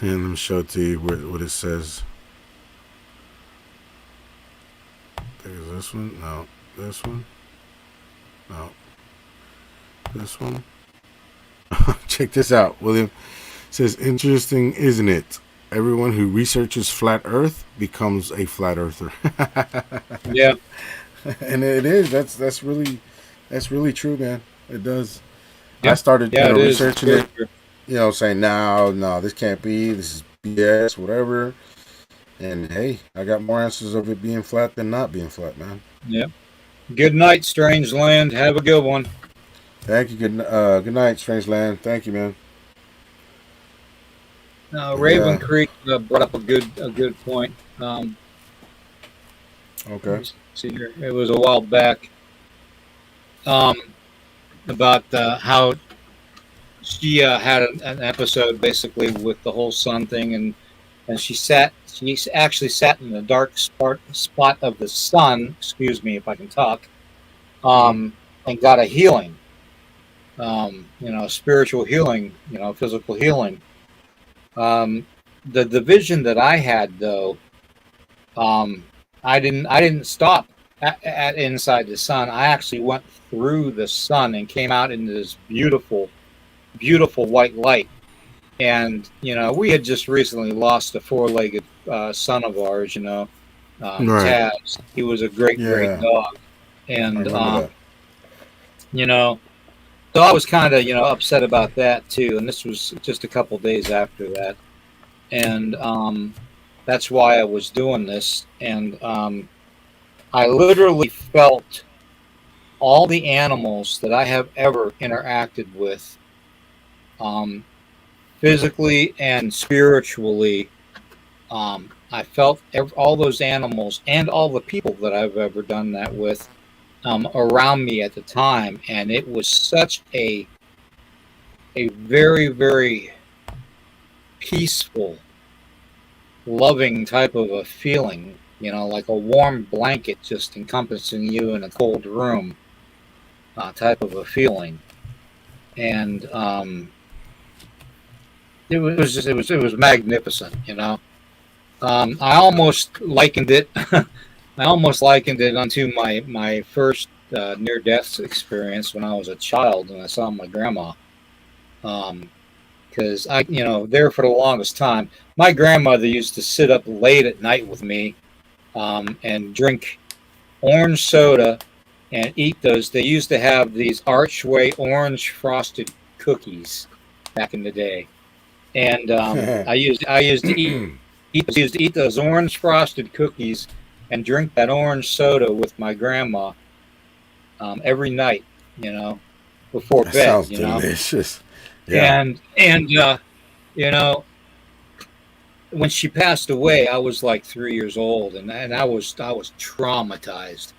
let me show it to you what it says. There's this one. No, this one. No, this one. Check this out, William. It says, interesting, isn't it? Everyone who researches flat Earth becomes a flat earther. Yeah, and it is. That's really true, man. It does. Yeah. I started researching it. Saying no, this can't be. This is BS, whatever. And hey, I got more answers of it being flat than not being flat, man. Yeah. Good night, Strange Land. Have a good one. Thank you. Good night, Strange Land. Thank you, man. Raven Creek brought up a good point. Okay. See here, it was a while back. About how she had an episode basically with the whole sun thing, and she actually sat in the dark spot of the sun. Excuse me if I can talk. And got a healing. Spiritual healing. Physical healing. The vision that I had though, I didn't stop at inside the sun. I actually went through the sun and came out into this beautiful white light. And we had just recently lost a 4-legged son of ours. Right. Taz. He was a great dog, and so I was kind of upset about that too. And this was just a couple days after that, and that's why I was doing this. And I literally felt all the animals that I have ever interacted with, physically and spiritually. I felt all those animals and all the people that I've ever done that with around me at the time, and it was such a very, very peaceful, loving type of a feeling, like a warm blanket just encompassing you in a cold room type of a feeling. And it was magnificent. I almost likened it unto my first near-death experience when I was a child and I saw my grandma. Because there for the longest time, my grandmother used to sit up late at night with me and drink orange soda and eat those. They used to have these Archway orange frosted cookies back in the day. and I used to eat those orange frosted cookies and drink that orange soda with my grandma every night, before That bed, sounds delicious. Yeah. and you know, when she passed away, I was like 3 years old, and I was traumatized.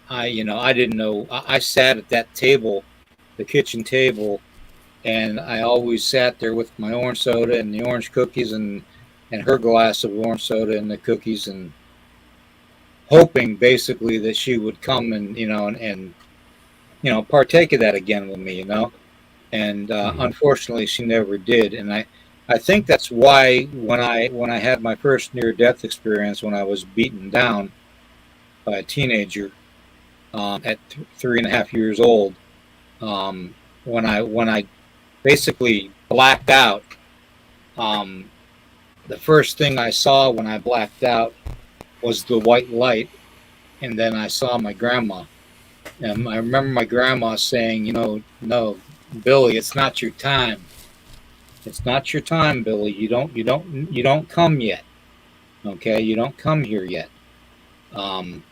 I didn't know. I sat at that table, the kitchen table, and I always sat there with my orange soda and the orange cookies and her glass of orange soda and the cookies, and hoping basically that she would come and partake of that again with me. And Hmm. unfortunately she never did. And I think that's why when I had my first near death experience, when I was beaten down by a teenager at 3.5 years old, um, when I basically blacked out, um, the first thing I saw when I blacked out was the white light, and then I saw my grandma. And I remember my grandma saying, no, Billy, it's not your time. It's not your time, Billy. You don't come yet. Okay, you don't come here yet. Um,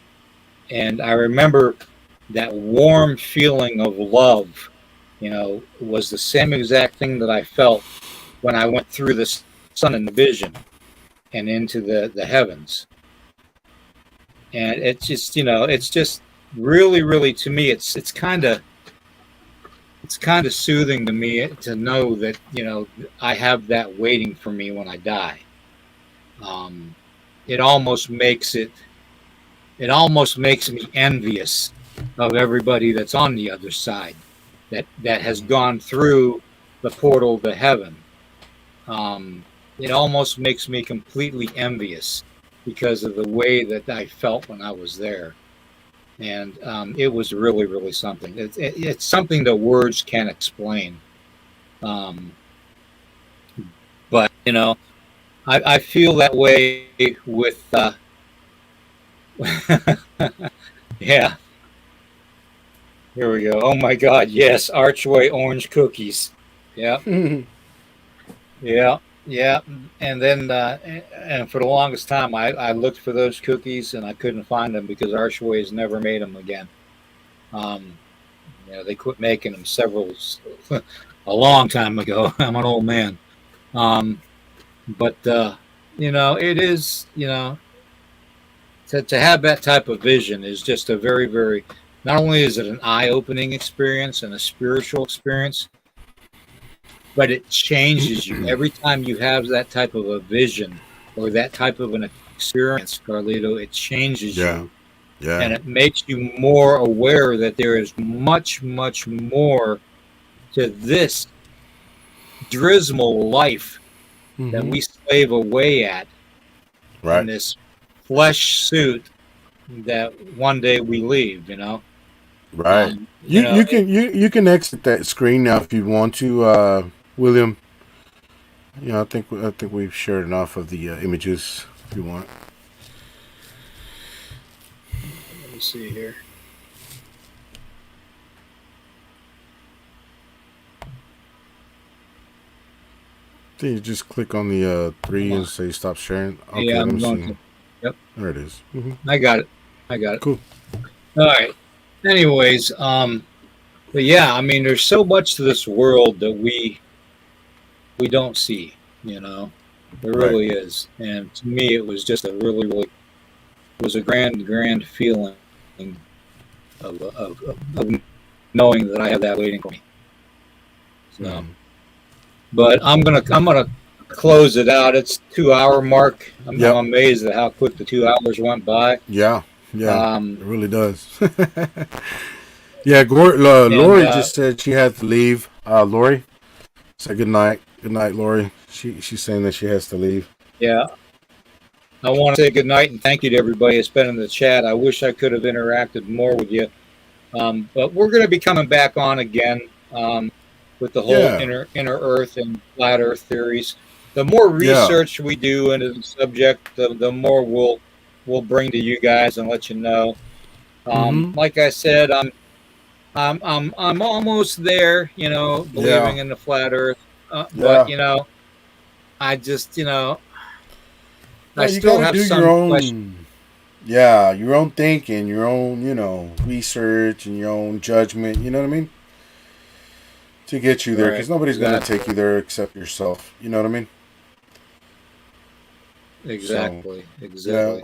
and I remember that warm feeling of love. Was the same exact thing that I felt when I went through the sun and the vision and into the heavens. And it's just really, really, to me, it's kind of soothing to me to know that I have that waiting for me when I die. Um, it almost makes me envious of everybody that's on the other side, that has gone through the portal to heaven. Um, it almost makes me completely envious because of the way that I felt when I was there. And it was really, really something. It's something that words can't explain. Um, but I feel that way with yeah. Here we go. Oh my God, yes, Archway orange cookies. Yeah, yeah, yeah. And then and for the longest time, I looked for those cookies and I couldn't find them because Archway's never made them again. Um, they quit making them a long time ago. I'm an old man. Um, but it is, to have that type of vision is just a very, very, not only is it an eye-opening experience and a spiritual experience, but it changes you every time you have that type of a vision or that type of an experience, Carlito. It changes Yeah. you, and Yeah. it makes you more aware that there is much, much more to this dismal life that Hmm. we slave away at in Right. this flesh suit that one day we leave. Right. Um, You you know, you can you can exit that screen now if you want to, William. I think we've shared enough of the images. If you want. let me see here. Then you just click on the three Come and on. say stop sharing. Okay, Yeah, let me I'm going see. to. Yep, There it is. I got it. I got it. Cool. All right. Anyways, but yeah, I mean, there's so much to this world that we don't see. There Right. really is. And to me, it was just a really, really, it was a grand, grand feeling of knowing that I have that waiting for me. So, Mhm. but I'm gonna close it out. It's 2 hour mark. I'm Yep. amazed at how quick the 2 hours went by. Yeah. Yeah. Um, It really does. Yeah. and Lori just said she had to leave. Lori, say good night. Good night, Lori. She's saying that she has to leave. yeah, I want to say good night and thank you to everybody that's been in the chat. I wish I could have interacted more with you, but we're going to be coming back on again with the whole Yeah. inner Earth and flat Earth theories. The more Yeah. research we do into the subject, the more we'll bring to you guys and let you know. Mm-hmm. Like I said, I'm almost there, Yeah. believing in the flat Earth, but Yeah. I just, I Well, you still got to have do your some questions. own, yeah, your own thinking, your own, research and your own judgment. You know what I mean? To get you there, Right. because nobody's gonna take Exactly. you there except yourself. You know what I mean? So, Exactly. yeah. Exactly.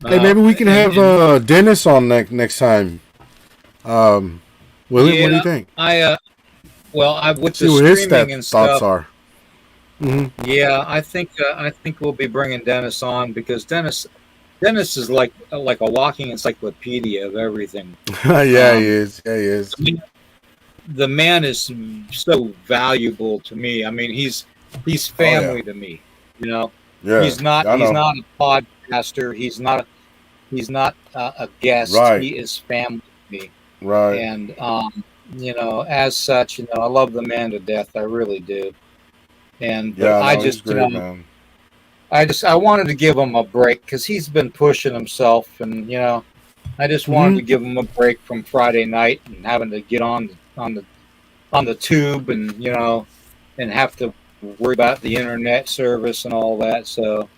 Hey, maybe we can have And Dennis on next time. Um, William, what do you yeah, think? I with See the what his streaming and thoughts stuff. are. Hmm. Yeah, I think we'll be bringing Dennis on because Dennis is like a walking encyclopedia of everything. Yeah, he Um, is. Yeah, he is. I mean, the man is so valuable to me. I mean, he's Oh yeah, family to me. You know, yeah. I he's know. not a podcaster. He's not a guest. Right, He is family to me. right. And as such, I love the man to death. I really do. But Yeah, I I know. He's just, great, man. I wanted to give him a break because he's been pushing himself, and I just wanted Hmm. to give him a break from Friday night and having to get on the tube, and and have to worry about the internet service and all that. So,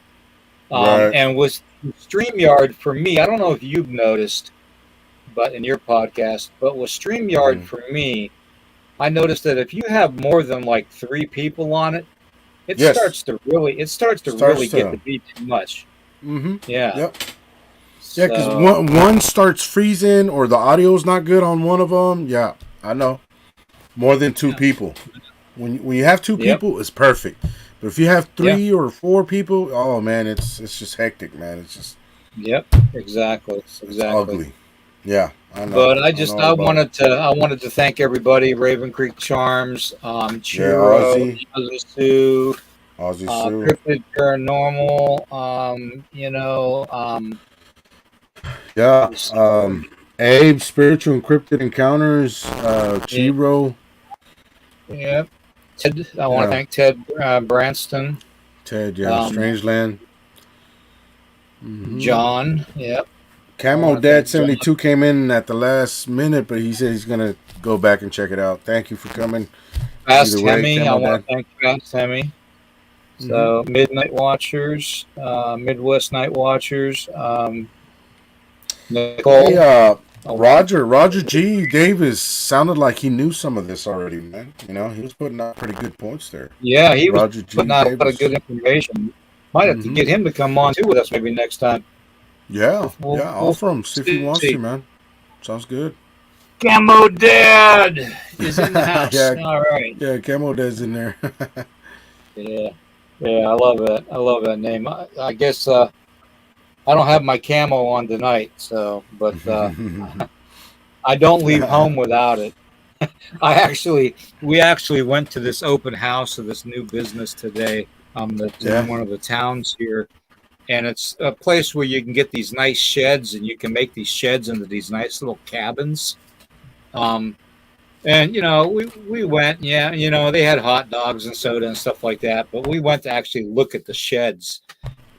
Right. and with StreamYard for me, I don't know if you've noticed, but in your podcast, but with StreamYard Hmm. for me, I noticed that if you have more than like three people on it, Yes. it starts to really Starts get to to. be too much. Hmm. Yeah. Yep. Yeah, because So one starts freezing or the audio's not good on one of them. Yeah, I know. More than two yeah. people. When you have two Yep. people, it's perfect. But if you have Yeah. 3 or 4 people, oh man, it's just hectic, man. Yep. Exactly. It's Exactly. ugly. Yeah, I know. But I know all I about it. wanted to thank everybody, Raven Creek Charms, Yeah, Chiro, Ozzy, Sue, Ozzy Sue. Cryptid Paranormal, Yeah. this, Abe, Spiritual Encrypted Encounters, yeah, Chiro. yeah, Ted. I want to Yeah. thank Ted Branston, Ted, yeah. um, Strangeland. Hmm. John. Yep, I Camo want to Dad thank John. 72 came in at the last minute, but he said he's gonna go back and check it out. Thank you for coming. Fast Either way, Hemi. I Camo want Dad. to thank Fast Hemi. Hmm. So Midnight Watchers, Midwest Night Watchers, Hey, Nicole. I want Roger G. Davis sounded like he knew some of this already, man. He was putting out pretty good points there. Yeah, he was Roger putting G. out a lot of good Davis. information. Might have to Hmm. get him to come on too with us maybe next time. Yeah, We'll, yeah. we'll Offer him. See if he wants to, see. man. Sounds good. Camo Dad is in the house. Yeah, All right. yeah. Camo Dad's in there. Yeah, yeah. I love that. I love that name. I guess I don't have my camo on tonight, but I don't leave home without it. We actually went to this open house of this new business today. That's in Yeah. one of the towns here, and it's a place where you can get these nice sheds, and you can make these sheds into these nice little cabins. Um, and we went, yeah, they had hot dogs and soda and stuff like that, but we went to actually look at the sheds,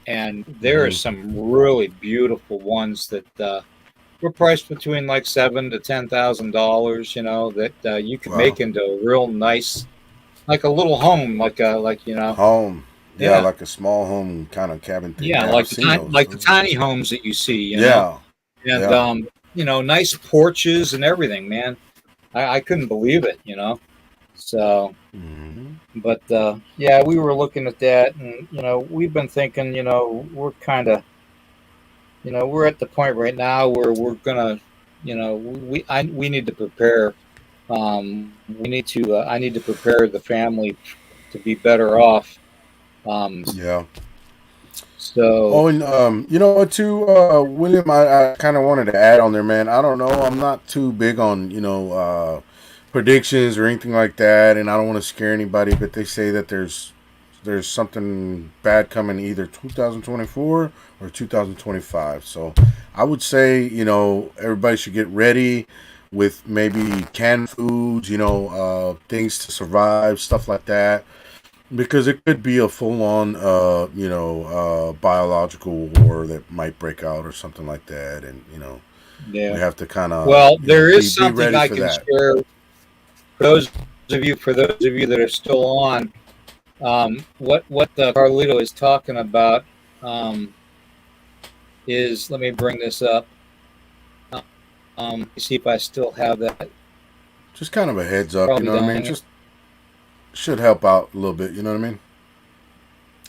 and there are Hmm. some really beautiful ones that were priced between like $7,000 to $10,000. That you could Wow. make into a real nice, like a little home, Home. Yeah, yeah, like a small home kind of cabin thing. yeah, Yeah, I've seen those. the Those are tiny nice. homes that you see, Yeah. and Yeah. nice porches and everything, man. I couldn't believe it. So, Hmm. but yeah, we were looking at that, and we've been thinking, we're kind of, we're at the point right now where we're gonna, we need to prepare. We need to. I need to prepare the family to be better off. Um, Yeah. so Oh, and you know what too, William, I kind of wanted to add on there, man. I don't know. I'm not too big on predictions or anything like that, and I don't want to scare anybody. But they say that there's something bad coming either 2024 or 2025. So I would say everybody should get ready with maybe canned foods, things to survive, stuff like that. Because it could be a full-on, biological war that might break out or something like that, and we yeah. have to kind of, Well, there is be something ready I for can that. share for those of you that are still on. What Carlito is talking about is, let me bring this up. See if I still have that. Just kind of a heads up, Probably you know what I mean? don't. Just should help out a little bit, you know what I mean?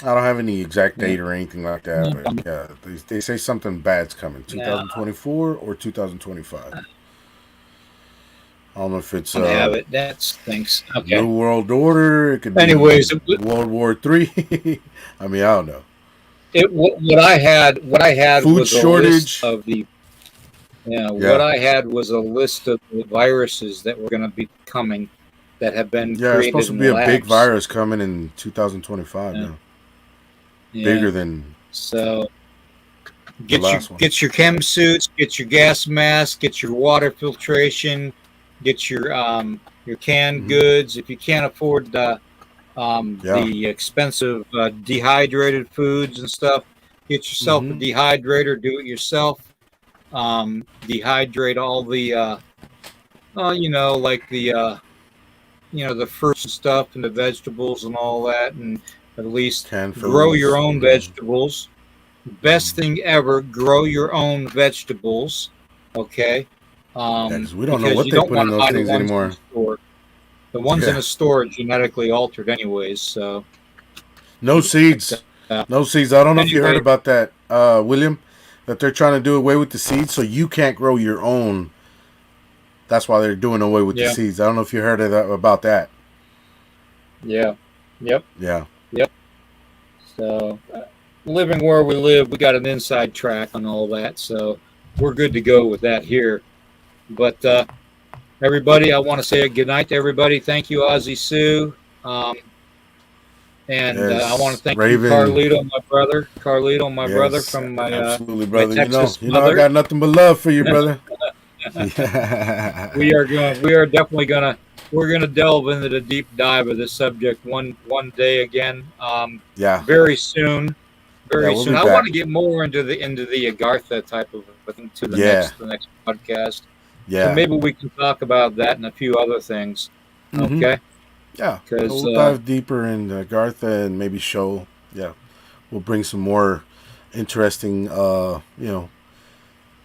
I don't have any exact date or anything like that, but yeah, they say something bad's coming. 2024 or 2025. I don't know if it's I don't have it. That stinks. Okay. New World Order. It could Anyways, be World War III. I mean, I don't know. What I had Food was shortage. a list of the. Yeah, what I had was a list of the viruses that were going to be coming, that have been Yeah, it's created supposed to in be a labs. big virus coming in 2025 Yeah. now. Yeah. Bigger than So the last one. get your chem suits, get your gas mask, get your water filtration, get your canned goods. If you can't afford the expensive dehydrated foods and stuff, get yourself a dehydrator. Do it yourself. Dehydrate all the like the fruits and stuff and the vegetables and all that, and at least grow your own vegetables. Best thing ever, grow your own vegetables. Okay. Because we don't know what they put in those things anymore. The ones in the store are genetically altered anyways, so. No seeds. No seeds. I don't know if you heard about that, William, that they're trying to do away with the seeds, so you can't grow your own. That's why they're doing away with the seeds. I don't know if you heard about that. Yeah. Yep. Yeah. Yep. So, living where we live, we got an inside track on all that, so we're good to go with that here. But everybody, I want to say a good night to everybody. Thank you, Ozzy Sue. And I want to thank Raven. you, Carlito, my brother. Carlito, my brother from my absolutely, brother. my Texas you know, I got nothing but love for you, brother. We are definitely gonna delve into the deep dive of this subject one day again. Very soon. Very soon. I want to get more into the Agartha type of thing to the next podcast. Yeah. So maybe we can talk about that and a few other things. Okay. Yeah. We'll dive deeper in Agartha and maybe show. Yeah. We'll bring some more interesting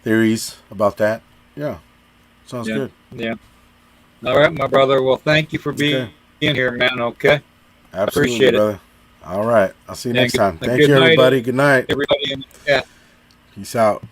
theories about that. Yeah. Sounds good. Yeah. All right, my brother. Well, thank you for being here, man. Okay. Absolutely, appreciate brother. It. All right. I'll see you next time. Thank you, everybody. Good night. Everybody in the chat. Peace out.